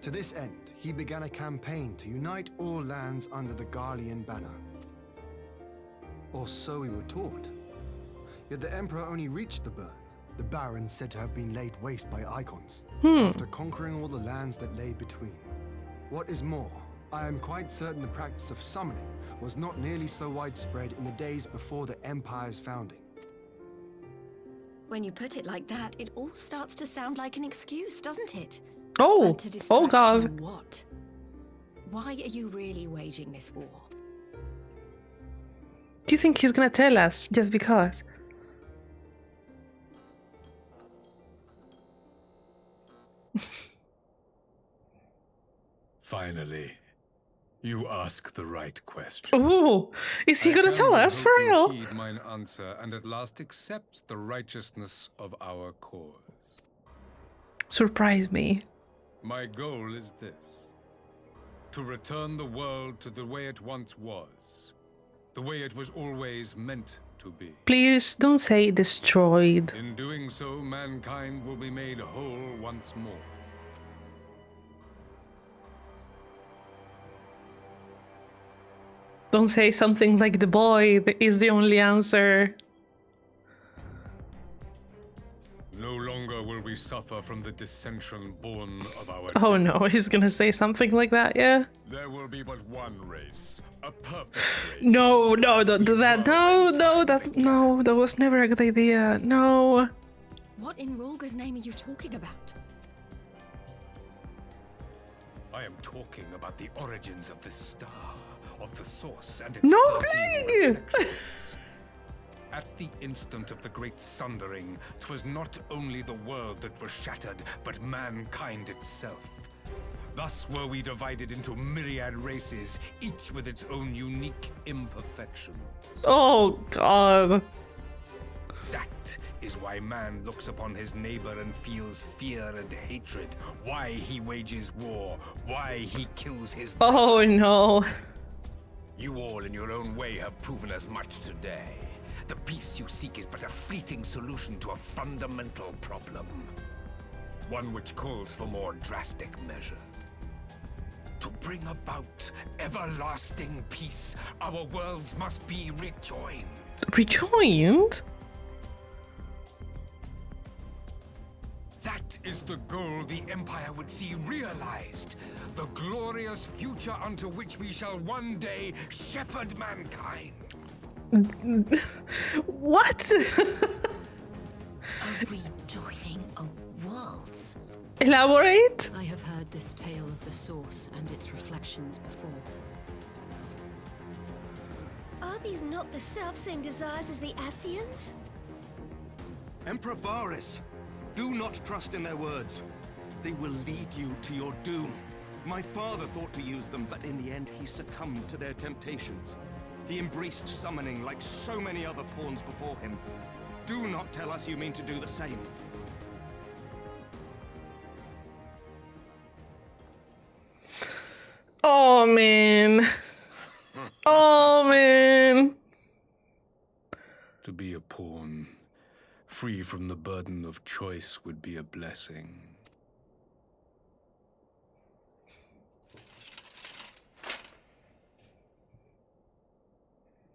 To this end, he began a campaign to unite all lands under the Garlean banner. Or so we were taught. Yet the Emperor only reached the burn, the Baron said to have been laid waste by icons, after conquering all the lands that lay between. What is more, I am quite certain the practice of summoning was not nearly so widespread in the days before the Empire's founding. When you put it like that, it all starts to sound like an excuse, doesn't it? Oh, oh God. From what? Why are you really waging this war? Do you think he's gonna tell us just because? Finally, you ask the right question. Oh, is he gonna tell us for real? Heed mine answer and at last accept the righteousness of our cause. Surprise me. My goal is this: to return the world to the way it once was. The way it was always meant to be. Please don't say destroyed. In doing so, mankind will be made whole once more. Don't say something like the boy is the only answer. No longer will we suffer from the dissension born of our Oh no, he's gonna say something like that, yeah? There will be but one race, a perfect race. No, don't do that. No, that was never a good idea. No. What in Rolga's name are you talking about? I am talking about the origins of this star, of the source and its No, 13 reflections. At the instant of the great sundering, 'twas not only the world that was shattered, but mankind itself. Thus were we divided into myriad races, each with its own unique imperfections. Oh, God. That is why man looks upon his neighbor and feels fear and hatred, why he wages war, why he kills his brother. Oh, no. You all in your own way have proven as much today. The peace you seek is but a fleeting solution to a fundamental problem. One which calls for more drastic measures. To bring about everlasting peace, our worlds must be rejoined. Rejoined? That is the goal the Empire would see realized. The glorious future unto which we shall one day shepherd mankind. What? A rejoining of worlds. Elaborate? I have heard this tale of the source and its reflections before. Are these not the self-same desires as the Ascians? Emperor Varys, do not trust in their words. They will lead you to your doom. My father thought to use them, but in the end he succumbed to their temptations. He embraced summoning like so many other pawns before him. Do not tell us you mean to do the same. Oh, man. Oh, man. To be a pawn, free from the burden of choice, would be a blessing.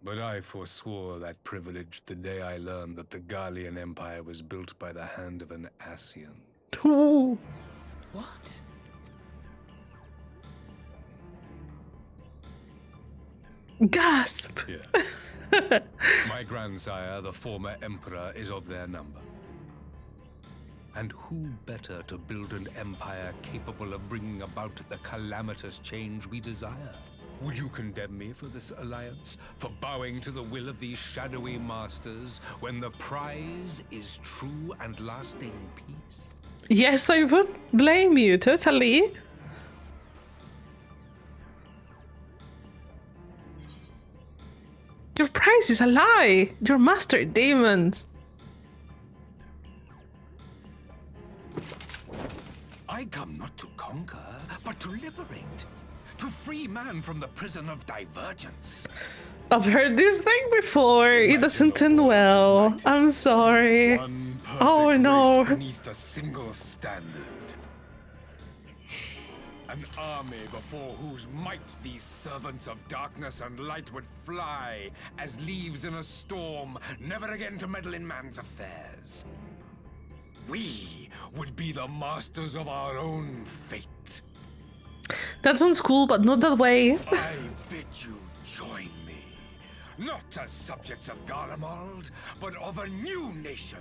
But I forswore that privilege the day I learned that the Gallian Empire was built by the hand of an Ascian. Ooh. What? Gasp! Yeah. My grandsire, the former emperor, is of their number. And who better to build an empire capable of bringing about the calamitous change we desire? Would you condemn me for this alliance? For bowing to the will of these shadowy masters, when the prize is true and lasting peace? Yes, I would blame you, totally. Your prize is a lie! Your master demons! I come not to conquer, but to liberate. To free man from the prison of divergence. I've heard this thing before. It doesn't end well. I'm sorry. Oh no. Beneath a single standard. An army before whose might these servants of darkness and light would fly as leaves in a storm, never again to meddle in man's affairs. We would be the masters of our own fate. That sounds cool, but not that way. I bid you join me, not as subjects of Garlemald, but of a new nation.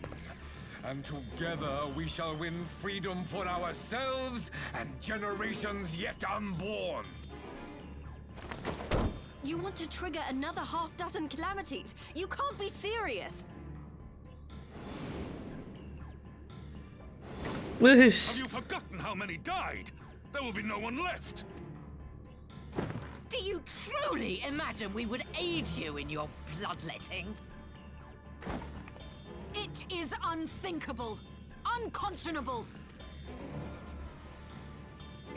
And together we shall win freedom for ourselves and generations yet unborn. You want to trigger another half-dozen calamities? You can't be serious! Have you forgotten how many died? There will be no one left. Do you truly imagine we would aid you in your bloodletting? It is unthinkable, unconscionable.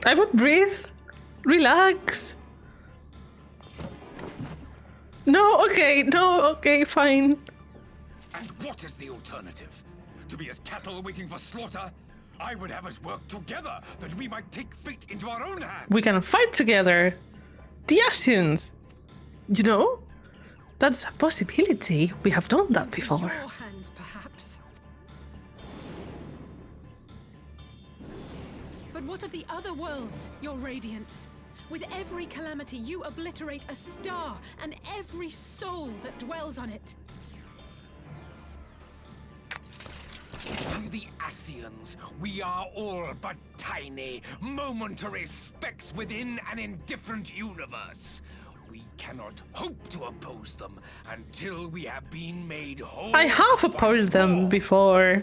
I would breathe. Relax. No, okay, fine. And what is the alternative? To be as cattle waiting for slaughter? I would have us work together, that we might take fate into our own hands. We can fight together. The Asians. You know? That's a possibility. We have done that before. Your hands, perhaps. But what of the other worlds, your radiance? With every calamity, you obliterate a star and every soul that dwells on it. To the Asians, we are all but tiny, momentary specks within an indifferent universe. We cannot hope to oppose them until we have been made whole. I have opposed them before.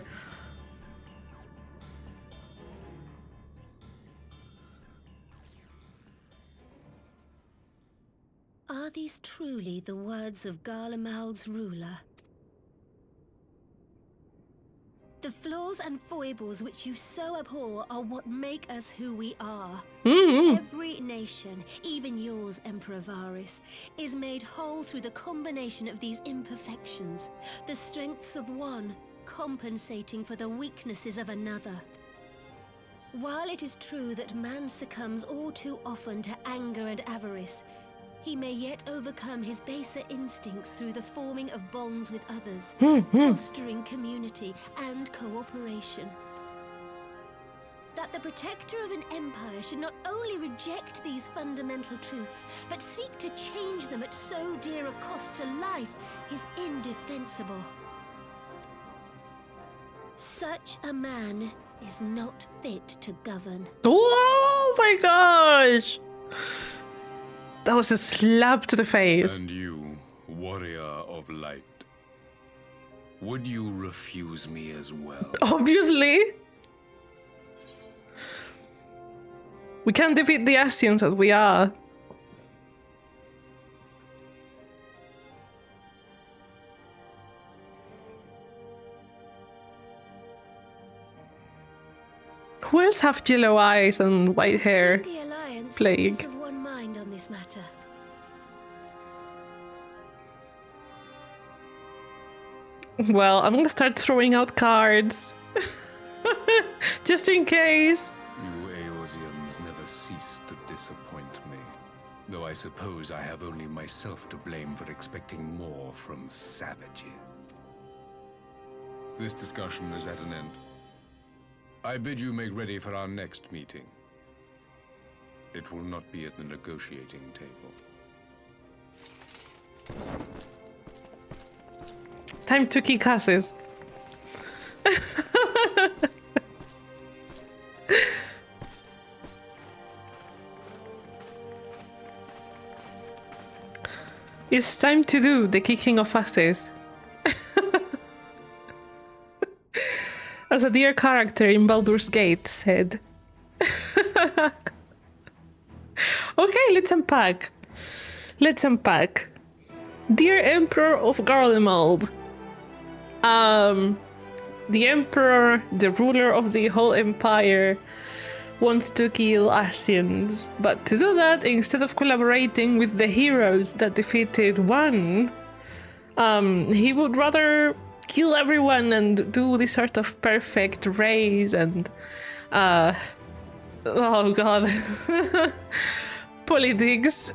Are these truly the words of Garlemald's ruler? The flaws and foibles which you so abhor are what make us who we are. Every nation, even yours, Emperor Varys, is made whole through the combination of these imperfections, the strengths of one compensating for the weaknesses of another. While it is true that man succumbs all too often to anger and avarice, he may yet overcome his baser instincts through the forming of bonds with others, fostering community and cooperation. That the protector of an empire should not only reject these fundamental truths, but seek to change them at so dear a cost to life is indefensible. Such a man is not fit to govern. Oh my gosh! That was a slap to the face. And you, warrior of light, would you refuse me as well? Obviously. We can't defeat the Asians as we are. Who else have yellow eyes and white hair? The Alliance Plague. is of one mind on this matter. Well, I'm gonna start throwing out cards. Just in case. You Eorzeans never cease to disappoint me. Though I suppose I have only myself to blame for expecting more from savages. This discussion is at an end. I bid you make ready for our next meeting. It will not be at the negotiating table. Time to kick asses. It's time to do the kicking of asses. As a dear character in Baldur's Gate said. Okay, let's unpack. Dear Emperor of Garlemald. The Emperor, the ruler of the whole empire, wants to kill Asians. But to do that, instead of collaborating with the heroes that defeated one, he would rather kill everyone and do this sort of perfect race and oh god. Politics.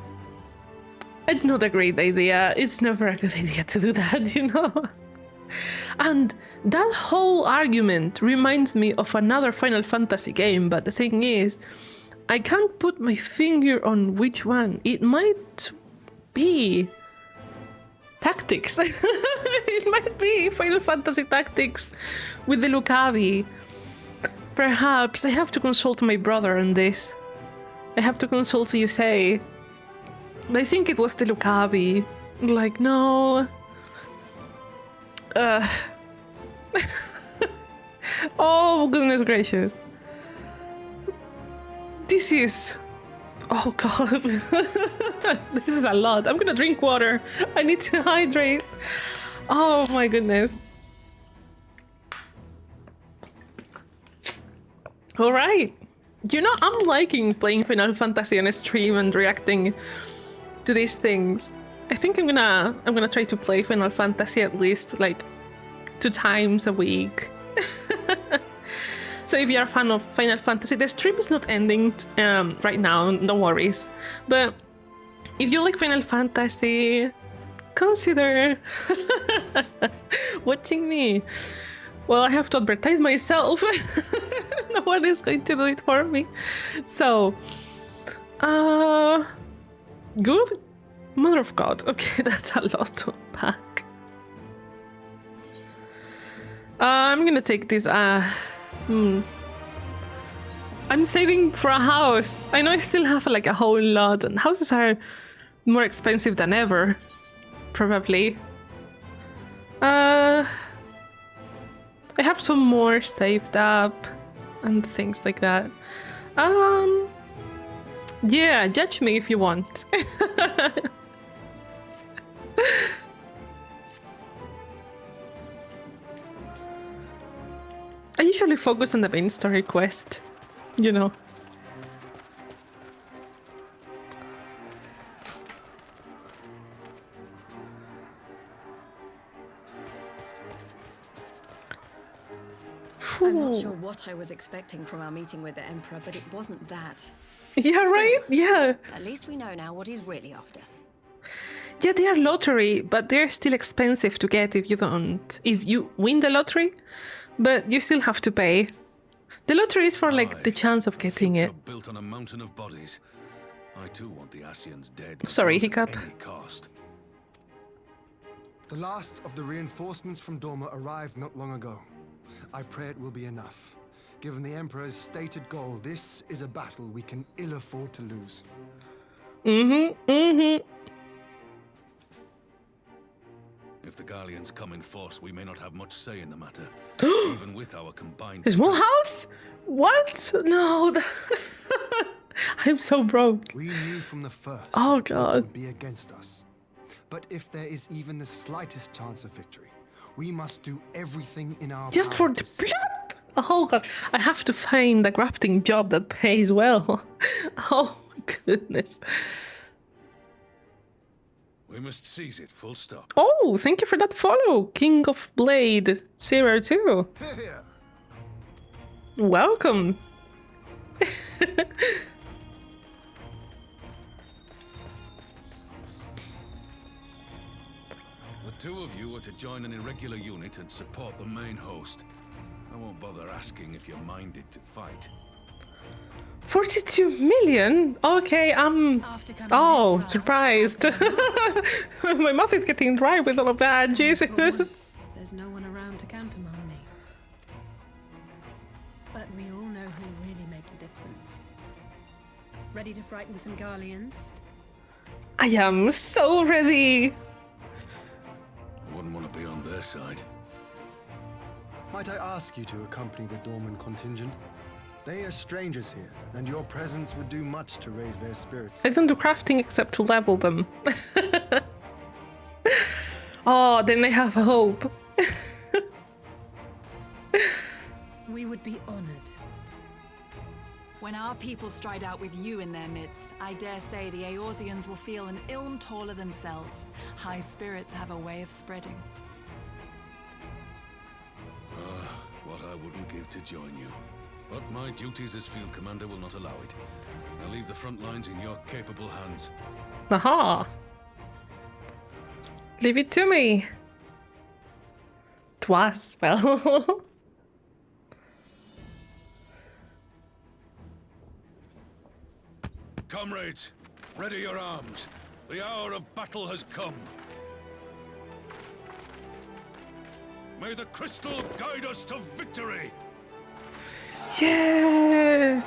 It's not a great idea. It's never a good idea to do that, you know? And that whole argument reminds me of another Final Fantasy game, but the thing is, I can't put my finger on which one. It might be Tactics. It might be Final Fantasy Tactics with the Lucavi. Perhaps I have to consult my brother on this. I have to consult Yusei. I think it was the Lucavi. Like, no. Oh, goodness gracious. This is... Oh god. This is a lot. I'm gonna drink water. I need to hydrate. Oh my goodness. Alright. You know, I'm liking playing Final Fantasy on a stream and reacting to these things. I think I'm gonna try to play Final Fantasy at least like 2 times a week. So if you're a fan of Final Fantasy, the stream is not ending right now, no worries. But if you like Final Fantasy, consider watching me. Well, I have to advertise myself. No one is going to do it for me. So, good mother of God. Okay, that's a lot to unpack. I'm gonna take this. I'm saving for a house. I know I still have like a whole lot, and houses are more expensive than ever, probably. I have some more saved up and things like that. Yeah, judge me if you want. I usually focus on the main story quest, you know. I'm not sure what I was expecting from our meeting with the Emperor, but it wasn't that. Yeah, right? Yeah. At least we know now what he's really after. Yeah, they are lottery, but they're still expensive to get if you win the lottery, but you still have to pay. The lottery is for like the chance of getting it. Built on a mountain of bodies. I too want the Ascians dead. Sorry, hiccup. Any cost. The last of the reinforcements from Dorma arrived not long ago. I pray it will be enough. Given the Emperor's stated goal, this is a battle we can ill afford to lose. If the Gallians come in force, we may not have much say in the matter, even with our combined. There's more house? What? No. I'm so broke. We knew from the first. Oh that God. it would be against us. But if there is even the slightest chance of victory, we must do everything in our Just power for the blood? Oh God. I have to find a crafting job that pays well. Oh goodness. We must seize it, full stop. Oh, thank you for that follow, King of Blade 02. Welcome. The two of you are to join an irregular unit and support the main host. I won't bother asking if you're minded to fight. 42 million? Okay, oh, surprised. My mouth is getting dry with all of that, Jesus. There's no one around to countermand me. But we all know who really make the difference. Ready to frighten some Garleans? I am so ready. I wouldn't want to be on their side. Might I ask you to accompany the Dorman contingent? They are strangers here, and your presence would do much to raise their spirits. I don't do crafting except to level them. Oh, then I have hope. We would be honored. When our people stride out with you in their midst, I dare say the Eorzeans will feel an ilm taller themselves. High spirits have a way of spreading. What I wouldn't give to join you. But my duties as field commander will not allow it. I'll leave the front lines in your capable hands. Aha! Leave it to me. Twas, well. Comrades, ready your arms. The hour of battle has come. May the crystal guide us to victory! Yeah!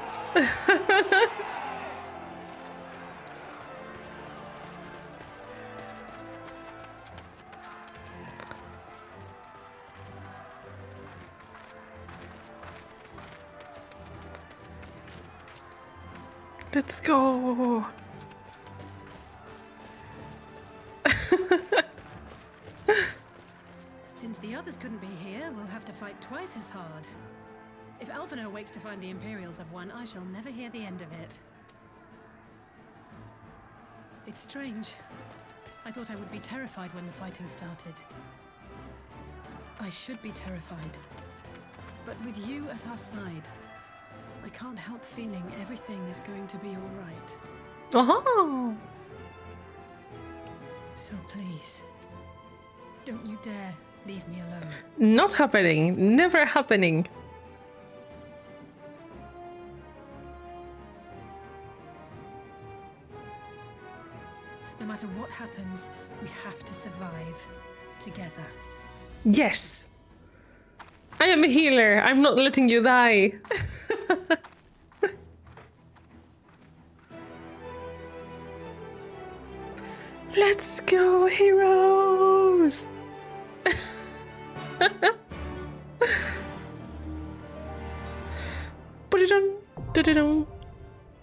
Let's go! Since the others couldn't be here, we'll have to fight twice as hard. If Alphinaud wakes to find the Imperials have won, I shall never hear the end of it. It's strange. I thought I would be terrified when the fighting started. I should be terrified. But with you at our side, I can't help feeling everything is going to be all right. Oh. So please, don't you dare leave me alone. Not happening. Never happening. No matter what happens, we have to survive together. Yes. I am a healer. I'm not letting you die. Let's go, heroes!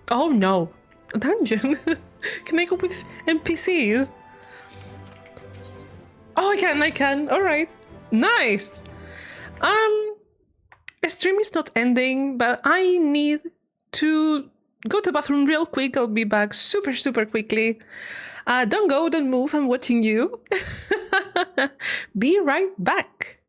Oh no, a dungeon. Can I go with NPCs? Oh, I can. All right, nice. The stream is not ending, but I need to go to the bathroom real quick. I'll be back super quickly. Don't go, don't move. I'm watching you. Be right back.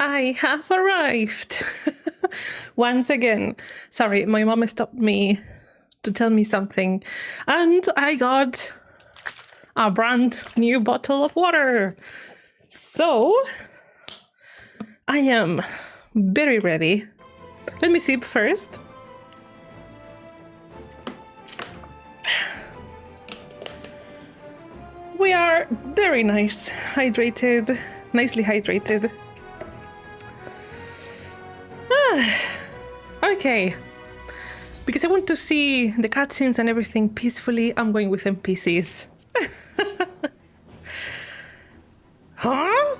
I have arrived. Once again. Sorry, my mom stopped me to tell me something. And I got a brand new bottle of water. So, I am very ready. Let me sip first. We are very nice, hydrated, nicely hydrated. Okay. Because I want to see the cutscenes and everything peacefully, I'm going with NPCs. Huh?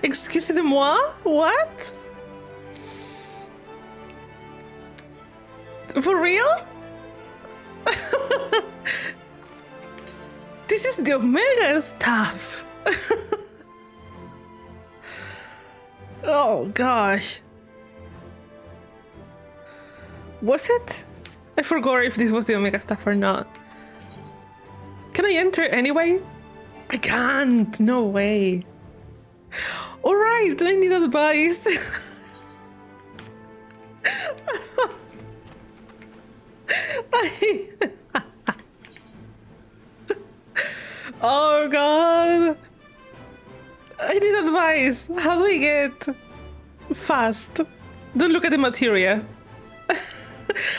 Excusez-moi? What? For real? This is the Omega stuff. Oh gosh. Was it? I forgot if this was the Omega stuff or not. Can I enter anyway? I can't. No way. Alright, I need advice. Oh god. I need advice. How do I get fast? Don't look at the materia.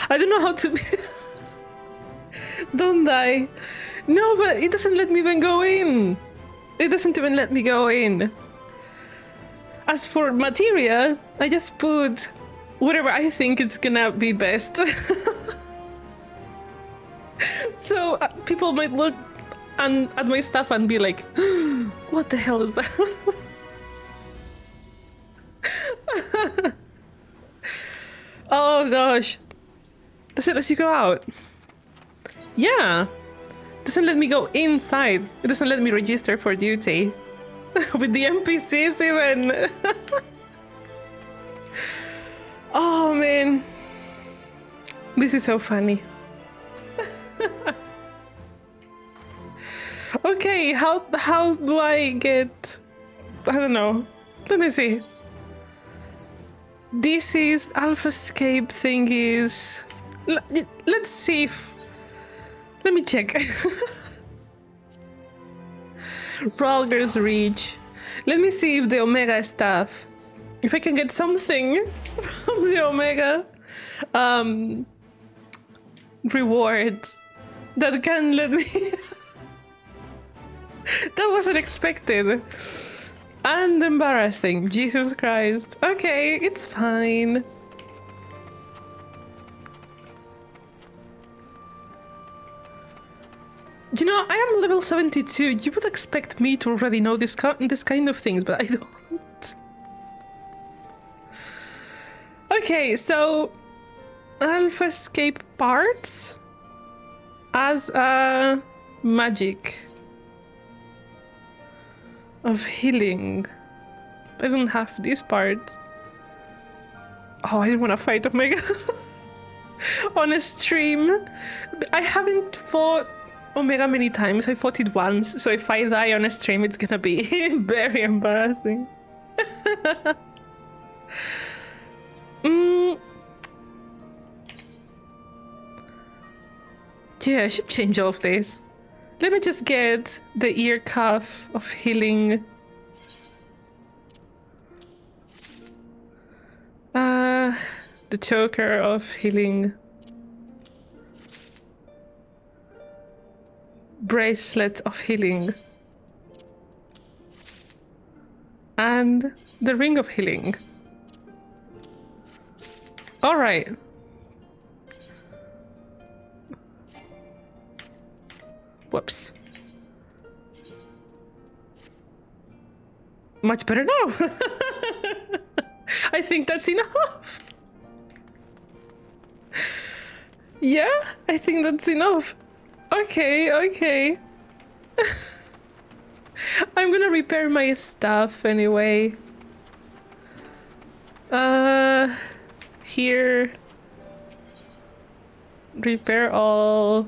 I don't know how to be. Don't die. No, but it doesn't let me even go in. It doesn't even let me go in. As for materia, I just put whatever I think it's gonna be best. So people might look at my stuff and be like, what the hell is that? Oh gosh. Does it let you go out? Yeah. Doesn't let me go inside. It doesn't let me register for duty. With the NPCs even. Oh man. This is so funny. Okay, how do I get... I don't know. Let me see. This is FFXIV thing is... Let's see if... Let me check. Ralger's Reach. Let me see if the Omega stuff... If I can get something from the Omega rewards that can let me... That wasn't expected. And embarrassing. Jesus Christ. Okay, it's fine. You know, I am level 72. You would expect me to already know this kind of things, but I don't. Okay, so FFXIV parts as a magic of healing. I don't have this part. Oh, I didn't want to fight Omega on a stream. I haven't fought Omega many times. I fought it once, so if I die on a stream, it's gonna be very embarrassing. Yeah, I should change all of this. Let me just get the ear cuff of healing. The choker of healing. Bracelet of healing. And the ring of healing. All right. Whoops. Much better now. I think that's enough. Yeah, I think that's enough. Okay, okay. I'm gonna repair my stuff anyway. Here. Repair all.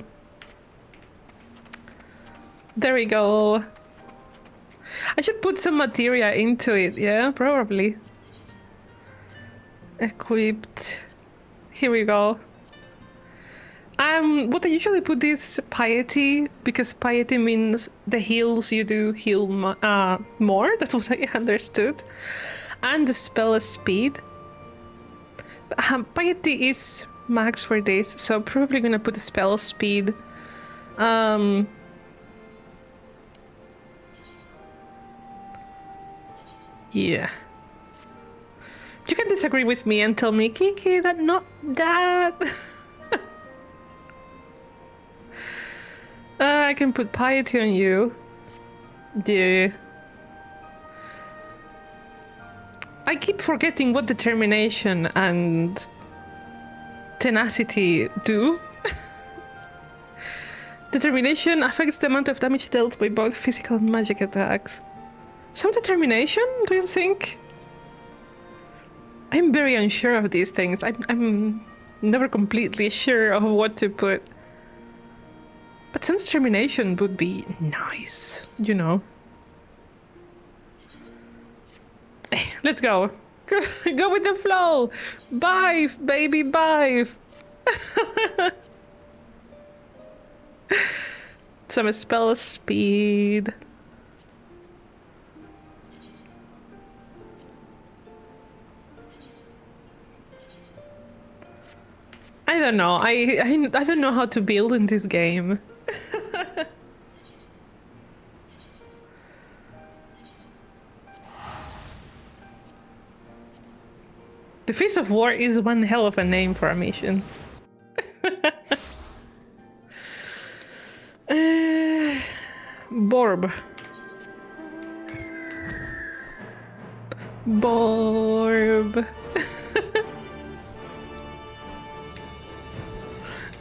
There we go. I should put some materia into it, yeah, probably. Equipped. Here we go. What I usually put is piety, because piety means the heals you do heal more. That's what I understood. And the spell speed. Piety is max for this, so I'm probably gonna put the spell speed. Yeah. You can disagree with me and tell me, Kiki, that not that. I can put piety on you. Yeah. I keep forgetting what determination and tenacity do. Determination affects the amount of damage dealt by both physical and magic attacks. Some determination, do you think? I'm very unsure of these things. I'm never completely sure of what to put. But some determination would be nice, you know. Hey, let's go. Go with the flow. Bife, baby, bife. Some spell speed. I don't know. I don't know how to build in this game. The Face of War is one hell of a name for a mission. Borb. Borb.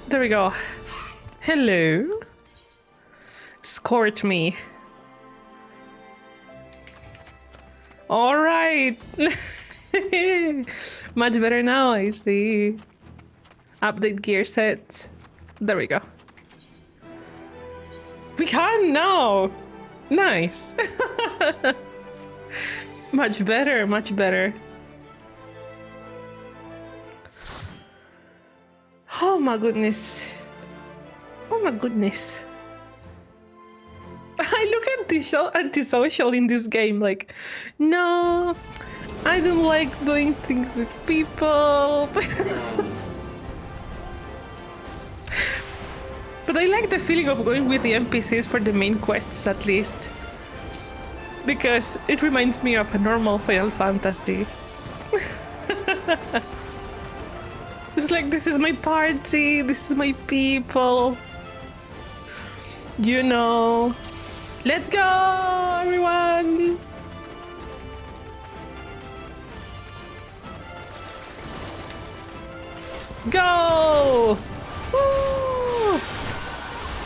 There we go. Hello. Escort me. All right. Much better now, I see. Update gear set. There we go. We can now. Nice. Much better, much better. Oh my goodness. Oh my goodness. I look antisocial in this game, like, no, I don't like doing things with people. But I like the feeling of going with the NPCs for the main quests, at least. Because it reminds me of a normal Final Fantasy. It's like, this is my party, this is my people. You know. Let's go, everyone! Go! Woo!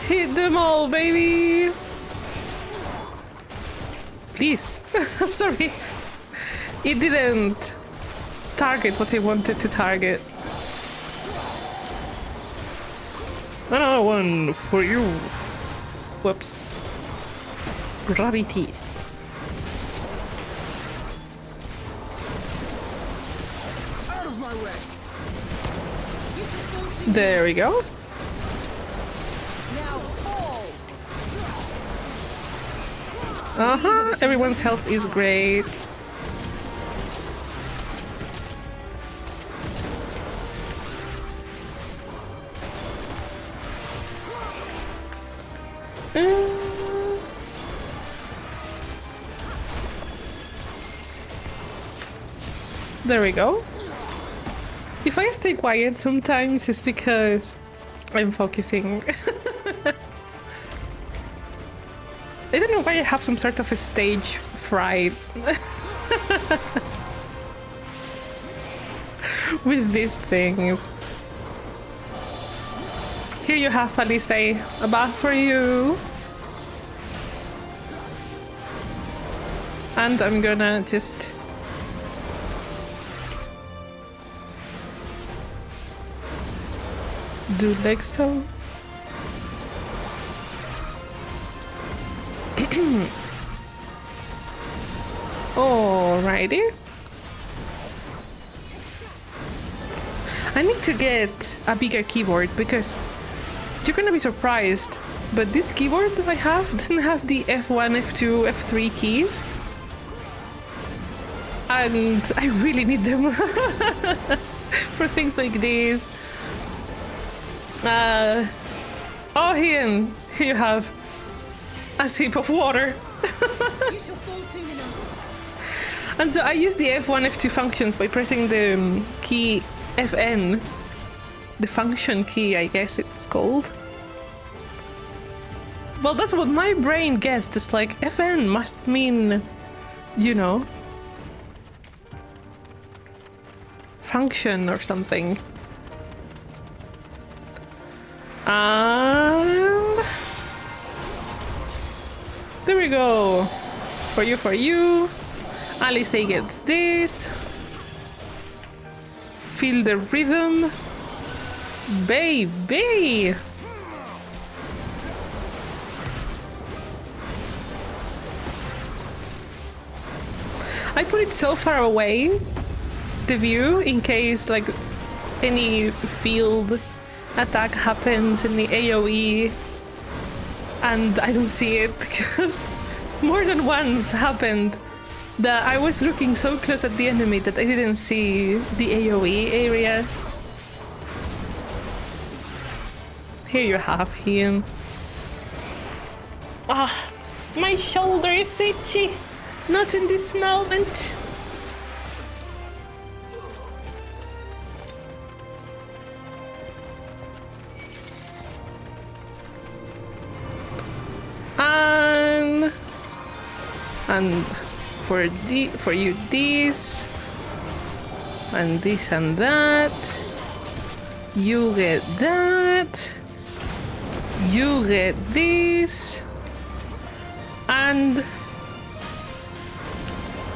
Hit them all, baby! Please. Sorry. It didn't target what I wanted to target. Another one for you. Whoops. Gravity. Out of my way. There we go. Now fall. Everyone's health is great. There we go. If I stay quiet sometimes, it's because I'm focusing. I don't know why I have some sort of a stage fright with these things. Here you have, Alice, a bath for you. And I'm gonna just... do like so. Alrighty. I need to get a bigger keyboard because you're gonna be surprised, but this keyboard I have doesn't have the F1, F2, F3 keys. And I really need them for things like these. Oh, here you have a sip of water. And so I use the F1, F2 functions by pressing the key FN. The function key, I guess it's called. Well, that's what my brain guessed. It's like FN must mean, you know, function or something. And there we go. For you. Alice gets this. Feel the rhythm. Baby! I put it so far away, the view, in case like any field attack happens in the AoE and I don't see it, because more than once happened that I was looking so close at the enemy that I didn't see the AoE area. Here you have him. Ah, my shoulder is itchy. Not in this moment. And for you this and this and that. You get that. You get this. And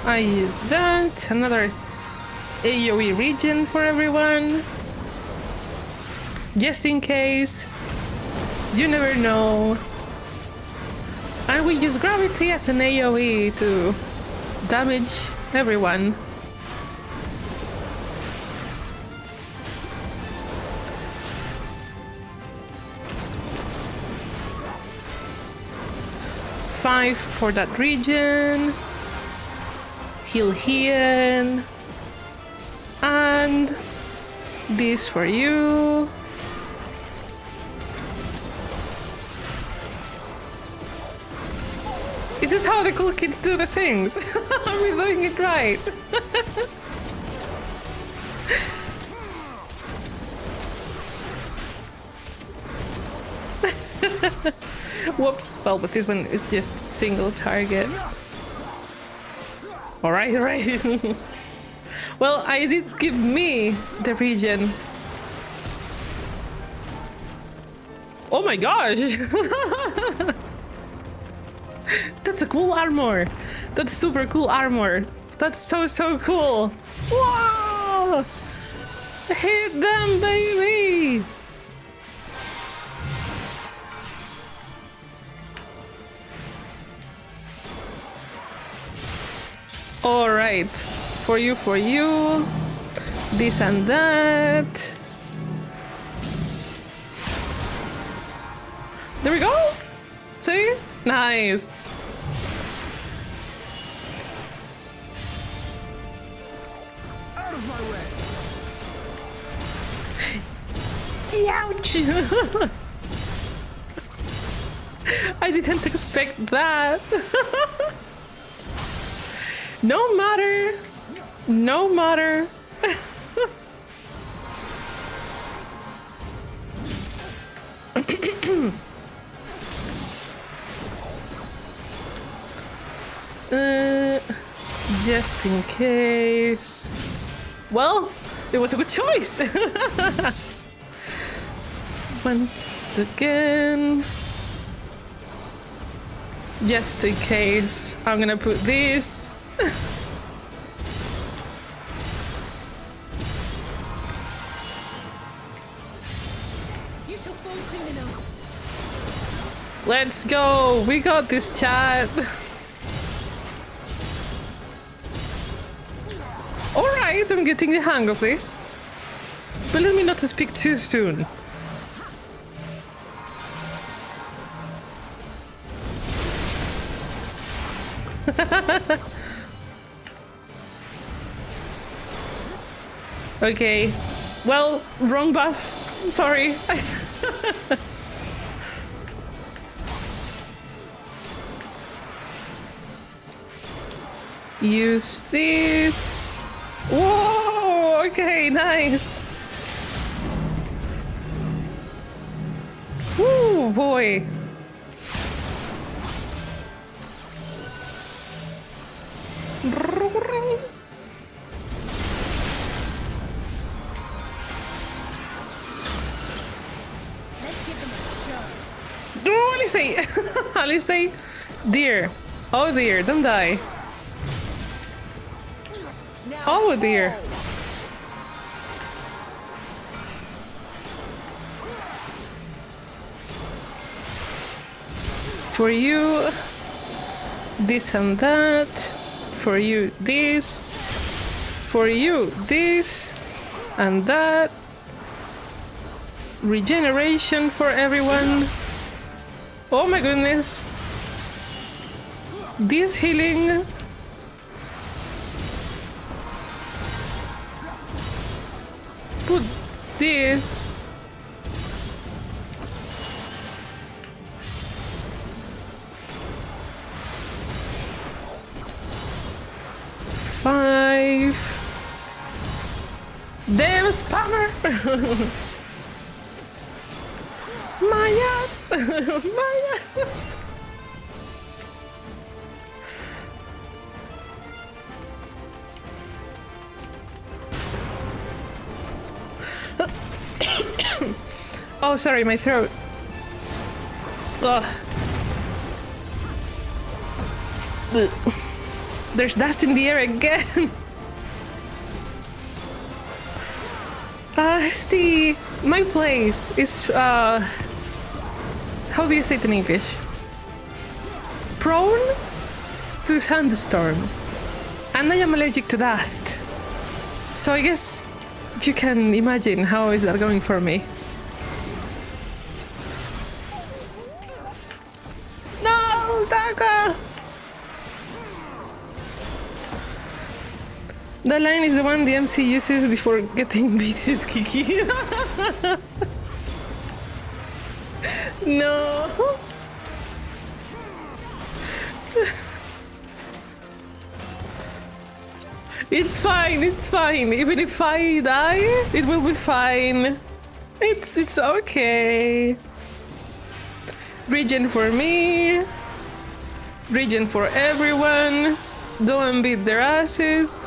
I use that. Another AoE region for everyone. Just in case. You never know. And we use gravity as an AoE to damage everyone. Five for that region. Heal here. And this for you. Is this how the cool kids do the things? Are we doing it right? Whoops. Well, but this one is just single target. Alright, alright. Well, I did give me the region. Oh my gosh! That's a cool armor. That's super cool armor. That's so cool. Wow! Hit them, baby! All right, for you, this and that. There we go. See? Nice. Out of my way. Ouch! I didn't expect that. No matter. No matter. Just in case. Well, it was a good choice. Once again. Just in case, I'm gonna put this. Let's go! We got this, chat! alright, I'm getting the hang of this. But let me not speak too soon. Okay. Well, wrong buff. Sorry. Use this. Whoa! Okay, nice. Woo, boy. Oh, Alice! Alice, dear. Oh dear, don't die. Oh dear. For you, this and that. For you, this. For you, this and that. Regeneration for everyone. Oh my goodness. This healing. Put this. Five. Damn spammer. My ass. My ass. Oh, sorry, my throat. Ugh. There's dust in the air again. See, my place is, how do you say it in English? Prone to sandstorms. And I am allergic to dust. So I guess you can imagine how is that going for me. No, Taka! That line is the one the MC uses before getting beaten, Kiki. No. It's fine, it's fine. Even if I die, it will be fine. It's okay. Regen for me. Regen for everyone. Don't beat their asses.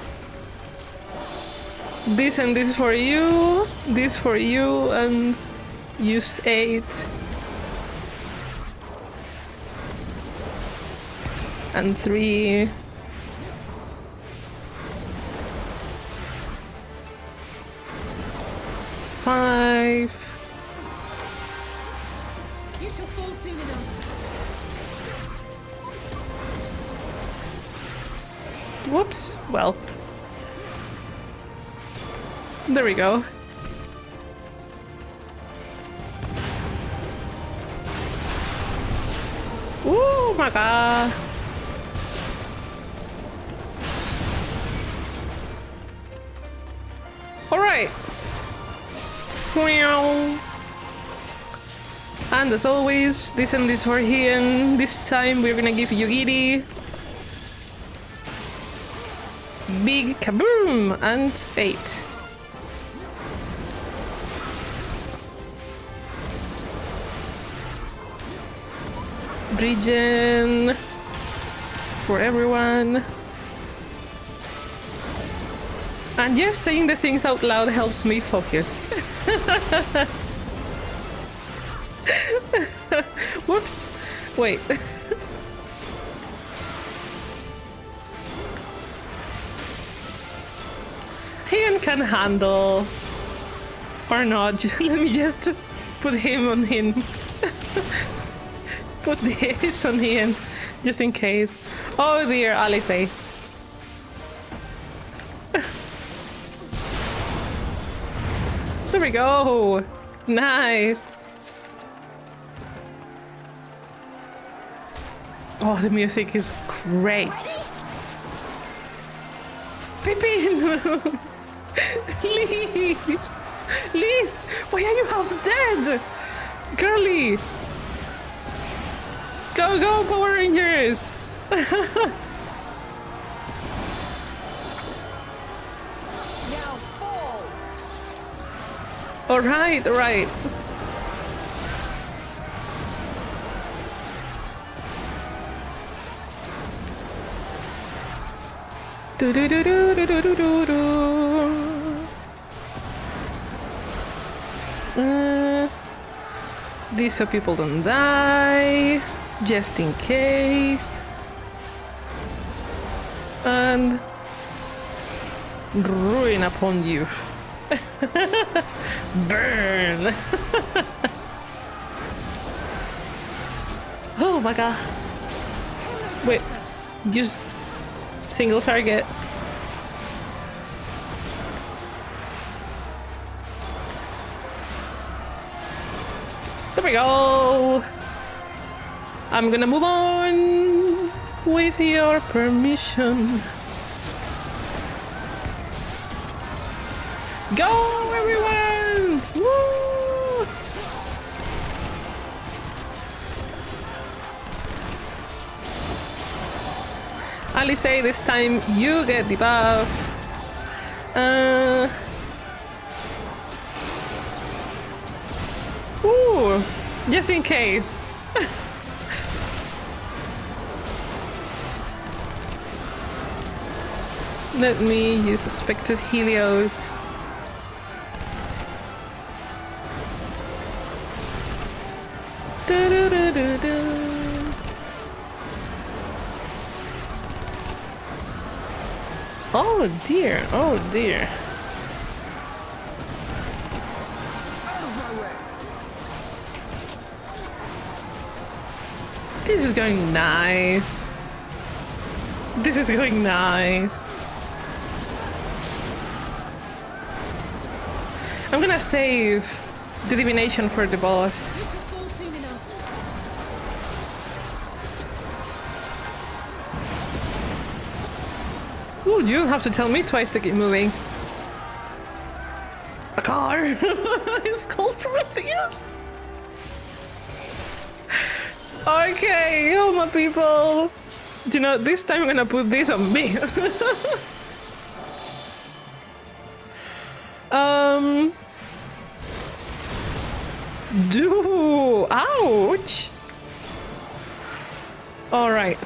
This and this for you. This for you, and use 8. And 3. Five. You shall fall soon enough. Whoops. Well. There we go. Oh my god. All right. And as always, this and this for Hien. This time we're gonna give Yugiri big kaboom and 8. Regen for everyone. And yes, saying the things out loud helps me focus. Whoops. Wait. Hien can handle. Or not. Let me just put him on him. Put this on him. Just in case. Oh dear, Alice. There we go. Nice. Oh, the music is great. Pippin! Liz! Liz! Why are you half dead? Girly! Go, go, Power Rangers! Alright, alright. Do do do do do do do do. These so people don't die, just in case. And ruin upon you. Burn! Oh my god. Wait, use single target. There we go! I'm gonna move on with your permission. Go, everyone! Woo! Alice, this time you get the buff. Ooh, just in case. Let me use suspected Helios. Oh dear, oh dear. This is going nice. This is going nice. I'm gonna save the divination for the boss. Ooh, you don't have to tell me twice to keep moving. A car! It's called Prometheus! Okay, oh my people! Do you know, this time I'm gonna put this on me. Ouch! Alright.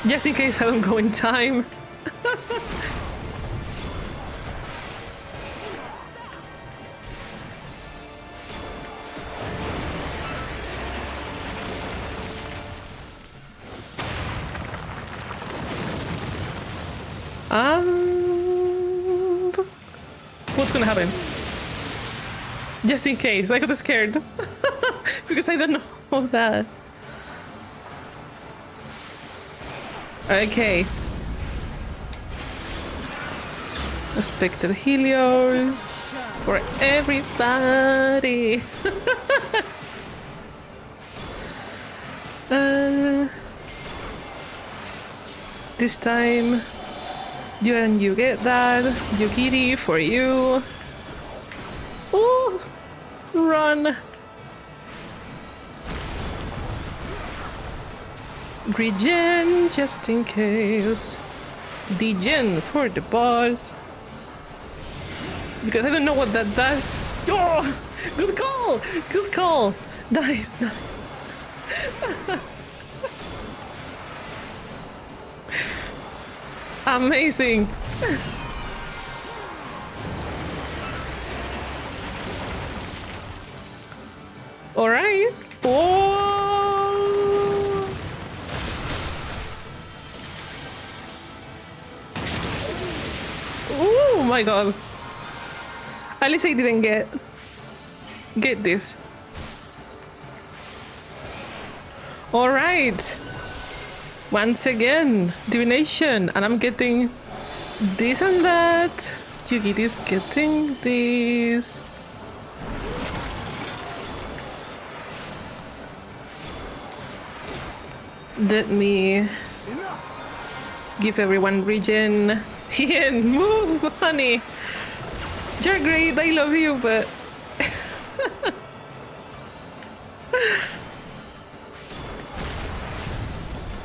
Just in case I don't go in time. What's gonna happen? Just in case, I got scared. Because I don't know that. Okay. Expected Helios for everybody. This time, you get that. Yukiri for you. Ooh, run. Regen, just in case. Degen for the boss. Because I don't know what that does. Oh, good call! Good call! Nice, nice. Amazing. All right. Whoa. Oh my god. At least I didn't get this. All right. Once again, divination, and I'm getting this and that. Yugi is getting this. Let me give everyone regen. Ian, move, honey. You're great, I love you, but...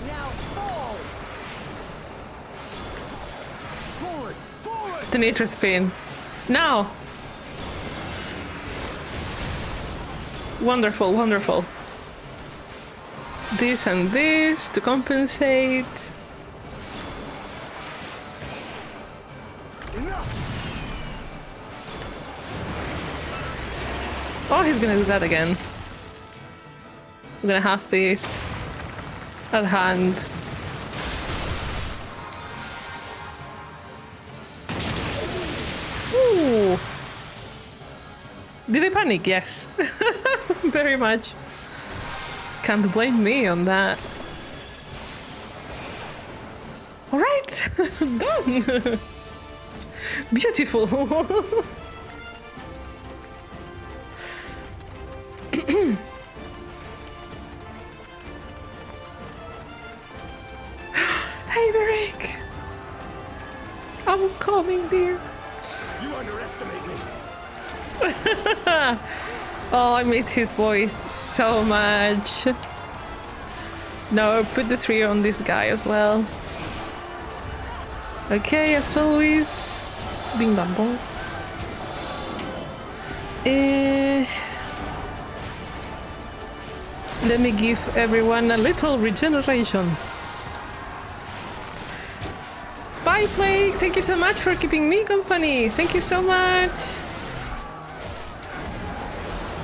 Now fall! Forward! Forward! The nature spin. Now! Wonderful, wonderful. This and this to compensate. Oh, he's gonna do that again. I'm gonna have this at hand. Ooh. Did I panic? Yes. Very much. Can't blame me on that. Alright! Done! Beautiful! Hey, Varric! I'm coming, dear. You underestimate me. Oh, I miss his voice so much. No, put the 3 on this guy as well. Okay, as always. Bing bang bong. Let me give everyone a little regeneration. Bye, Plague! Thank you so much for keeping me company. Thank you so much.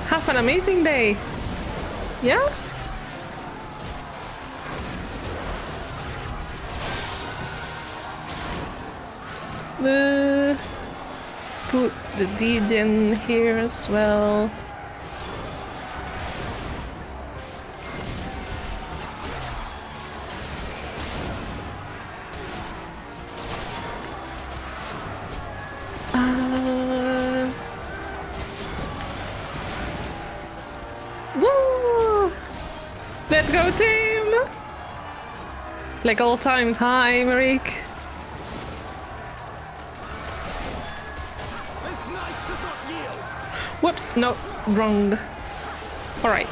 Have an amazing day. Yeah? Put the degen here as well. Woo! Let's go, team! Like all times, hi, Maric. Whoops, no, wrong. Alright.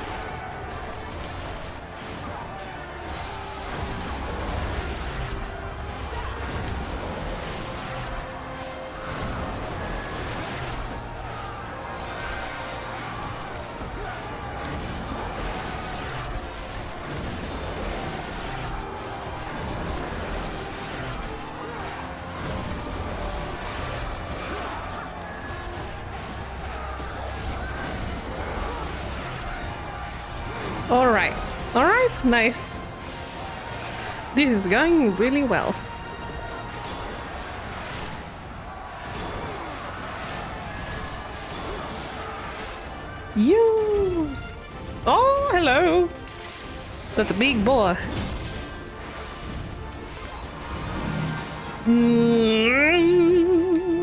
Alright, alright, nice. This is going really well. Use! Oh, hello! That's a big boy.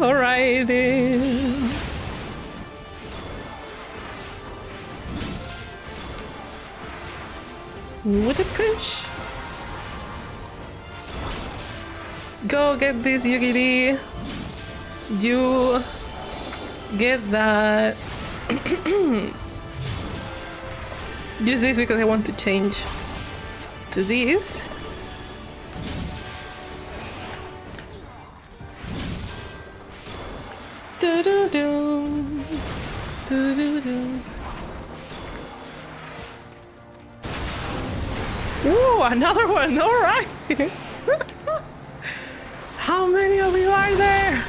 Alrighty. With a push. Go get this, Yugi. You get that. Use this because I want to change to this. Do-do-do. Do-do-do. Ooh, another one! Alright! How many of you are there?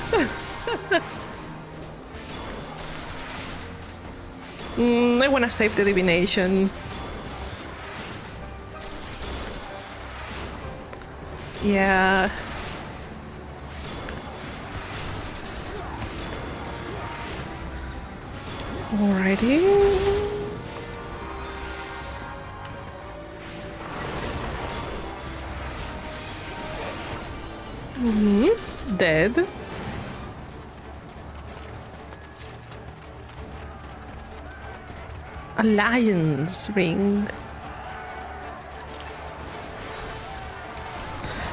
I wanna save the divination. Yeah. Alrighty. Dead. A lion's ring.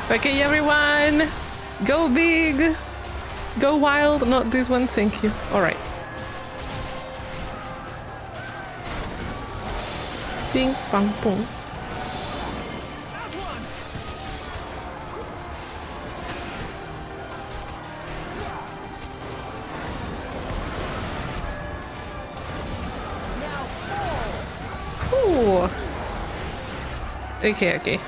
Okay, everyone! Go big! Go wild! Not this one, thank you. Alright. Ping, pong, pong. Okay, okay.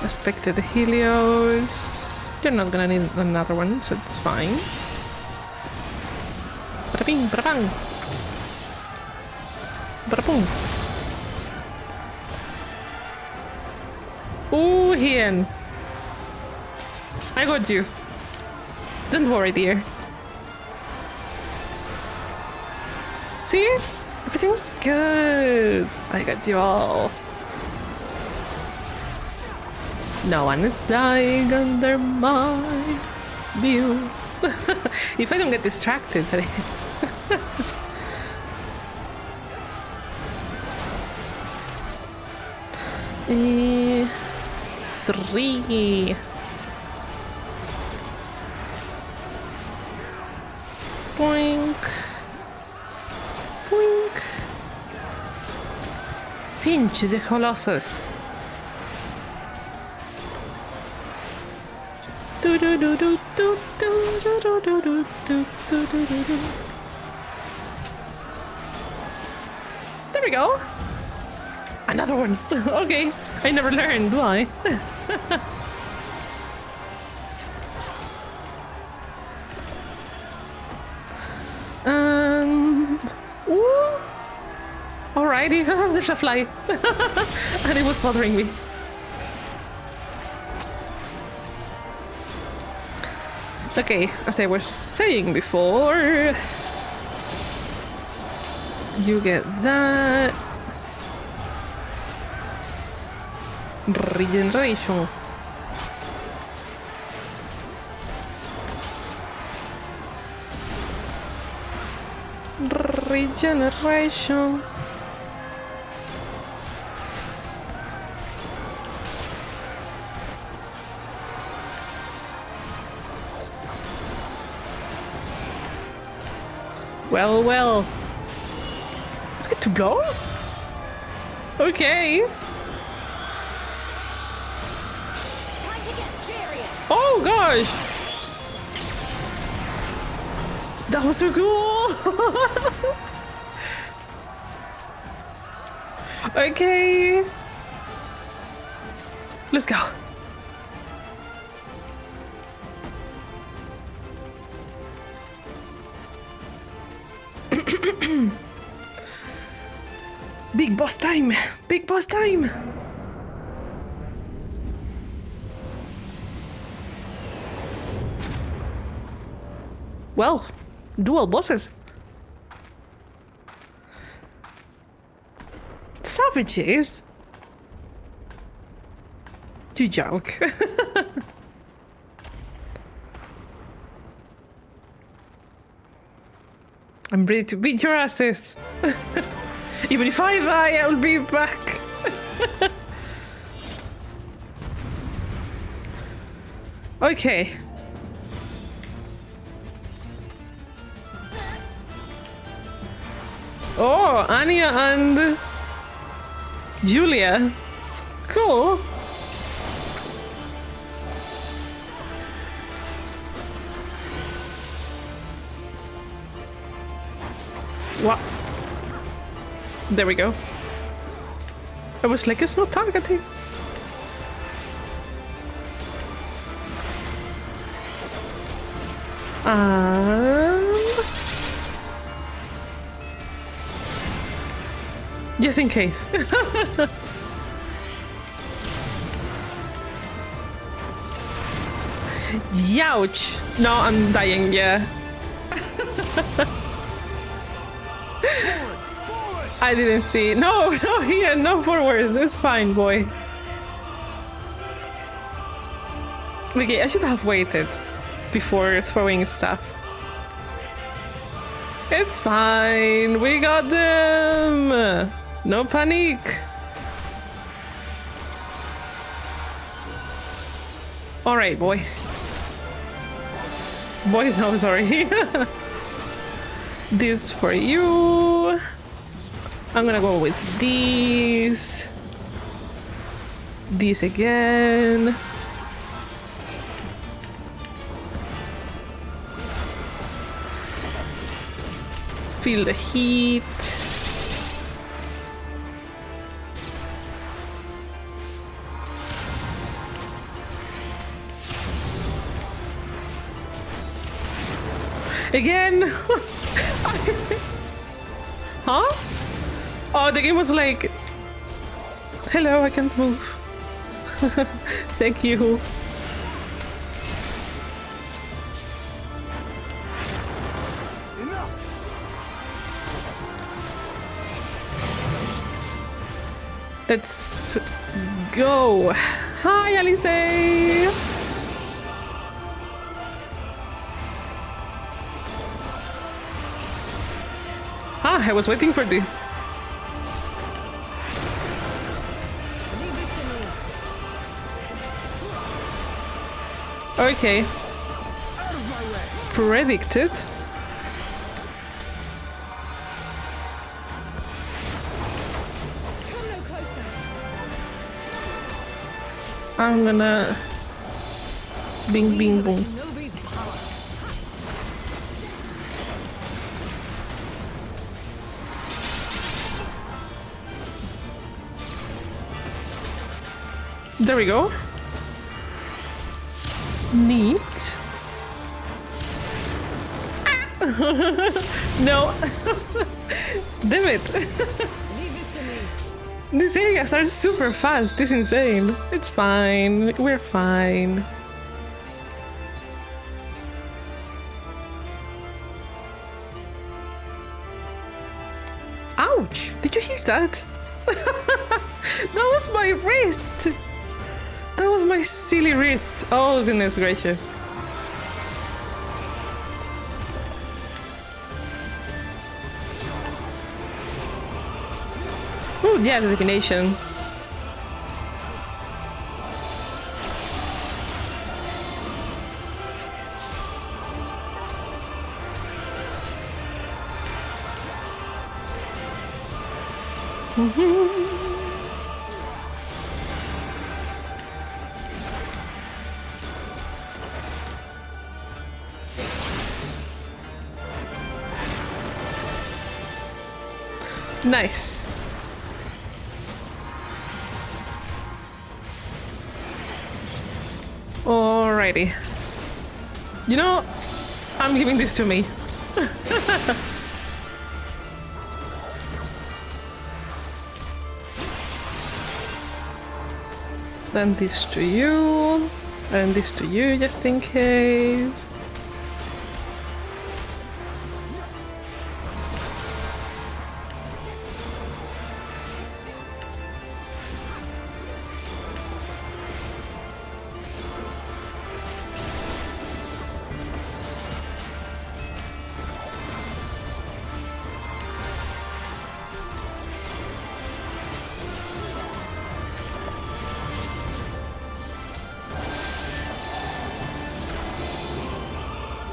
Expected Helios. You're not gonna need another one, so it's fine. Bada bing, bada bang. Bada boom. Ooh, Hien. I got you. Don't worry, dear. See? Everything's good. I got you all. No one is dying under my view. If I don't get distracted today. 3. Boink. Boink. Pinch the Colossus. Do do do do do do do do do do do do do do. There we go. Another one. Okay, I never learned why. Ooh. Alrighty, there's a fly, and it was bothering me. Okay, as I was saying before, you get that. Regeneration. Regeneration. Well, well. Let's get to blow. Okay. Oh gosh! That was so cool! Okay. Let's go. Big boss time! Big boss time! Well, dual bosses. Savages? You joke. I'm ready to beat your asses. Even if I die, I'll be back. Okay. Oh, Anya and Julia. Cool. What? There we go. I was like, it's not targeting. Just in case. Youch! No, I'm dying, yeah. I didn't see. No, no, here, no forward. It's fine, boy. Okay, I should have waited before throwing stuff. It's fine. We got them. No panic. All right, boys. Boys, no, sorry. This for you. I'm gonna go with these. These again. Feel the heat. Again? Huh? Oh, the game was like, hello, I can't move. Thank you. Let's go. Hi, Alice. Ah, I was waiting for this. Okay. Predicted. I'm gonna bing bing boom. There we go. Neat. No. Damn it. These areas are super fast. It's insane. It's fine. We're fine. Ouch! Did you hear that? That was my wrist! That was my silly wrist. Oh, goodness gracious. Oh, yeah, the divination. Nice. Alrighty. You know, I'm giving this to me. Then this to you, and this to you just in case.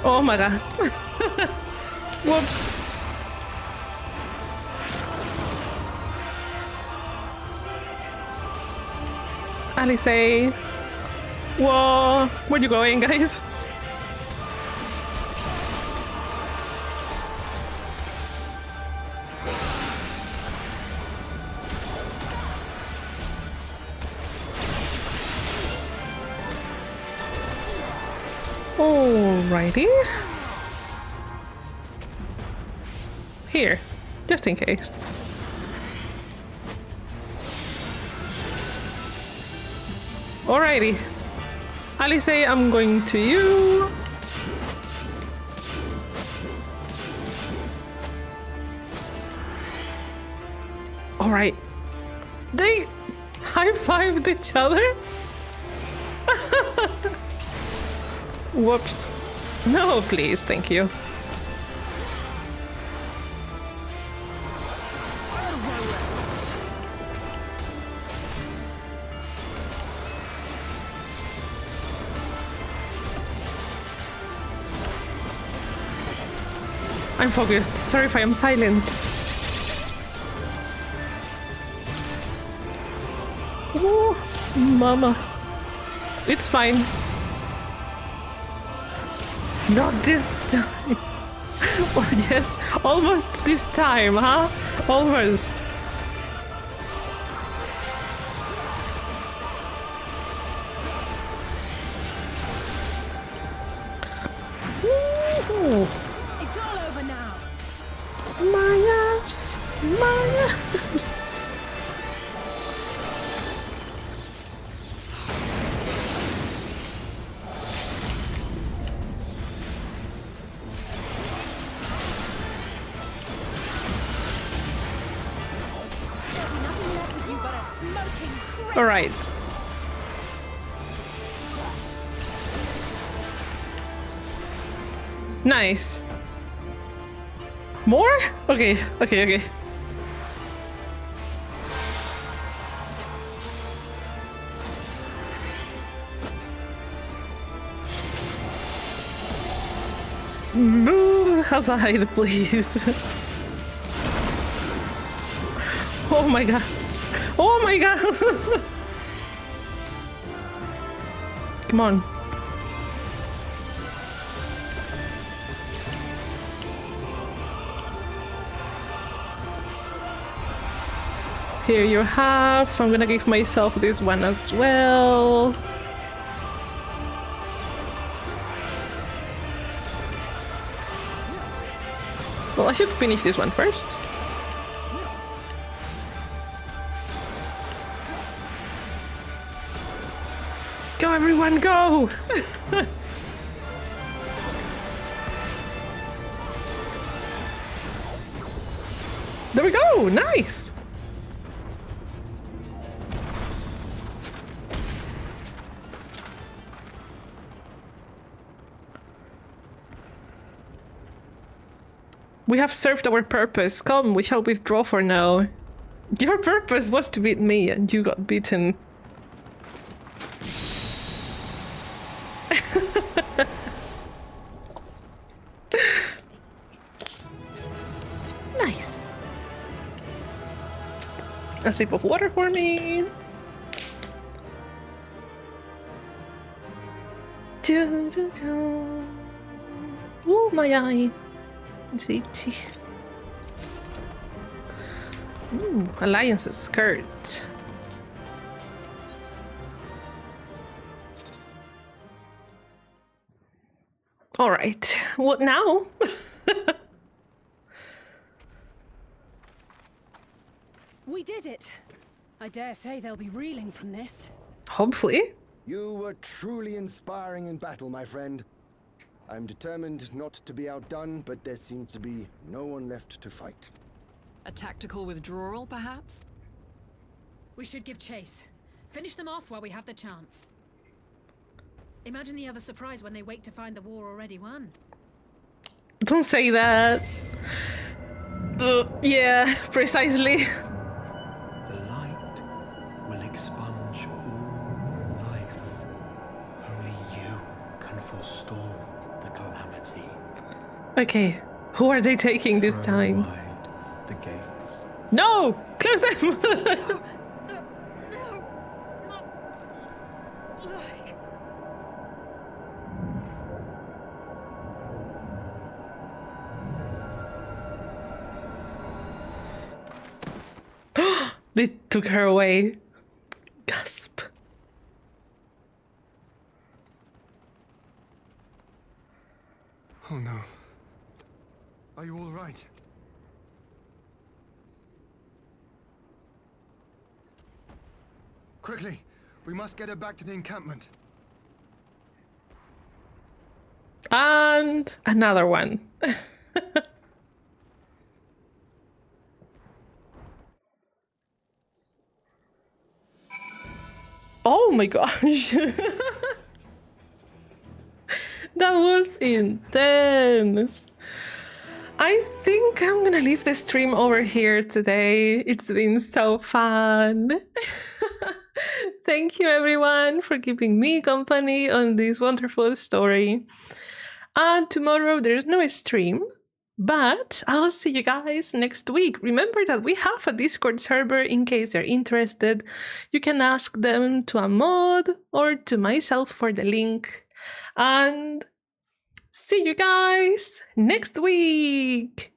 Oh my god. Whoops. Alice. Whoa. Where you going, guys? Alrighty. Here, just in case. Alrighty. Alice, I'm going to you. Alright. They high-fived each other? Whoops. No, please, thank you. I'm focused. Sorry if I am silent. Oh, mama. It's fine. Not this time. Or yes, almost this time, huh? Almost. Ooh. It's all over now. My ass. My ass. All right. Nice. More? Okay, okay, okay. Move aside, please. Oh my god. Oh my god. Come on. Here you have. I'm gonna give myself this one as well. Well, I should finish this one first. Go, everyone, go! There we go! Nice! We have served our purpose. Come, we shall withdraw for now. Your purpose was to beat me, and you got beaten. Nice. A sip of water for me. Ooh, my eye. It's itchy. Ooh, Alliance's skirt. All right, what now? We did it. I dare say they'll be reeling from this. Hopefully. You were truly inspiring in battle, my friend. I'm determined not to be outdone, but there seems to be no one left to fight. A tactical withdrawal, perhaps? We should give chase. Finish them off while we have the chance. Imagine the other surprise when they wake to find the war already won. Don't say that. Yeah, precisely. The light will expunge all life. Only you can forestall the calamity. Okay, who are they taking this time? Wide the gates. No! Close them! They took her away. Gasp. Oh no. Are you all right? Quickly, we must get her back to the encampment. And another one. Oh my gosh. That was intense. I think I'm gonna leave the stream over here today. It's been so fun. Thank you everyone for keeping me company on this wonderful story. And tomorrow there's no stream, but I'll see you guys next week. Remember that we have a Discord server in case you're interested. You can ask them to a mod or to myself for the link. And see you guys next week.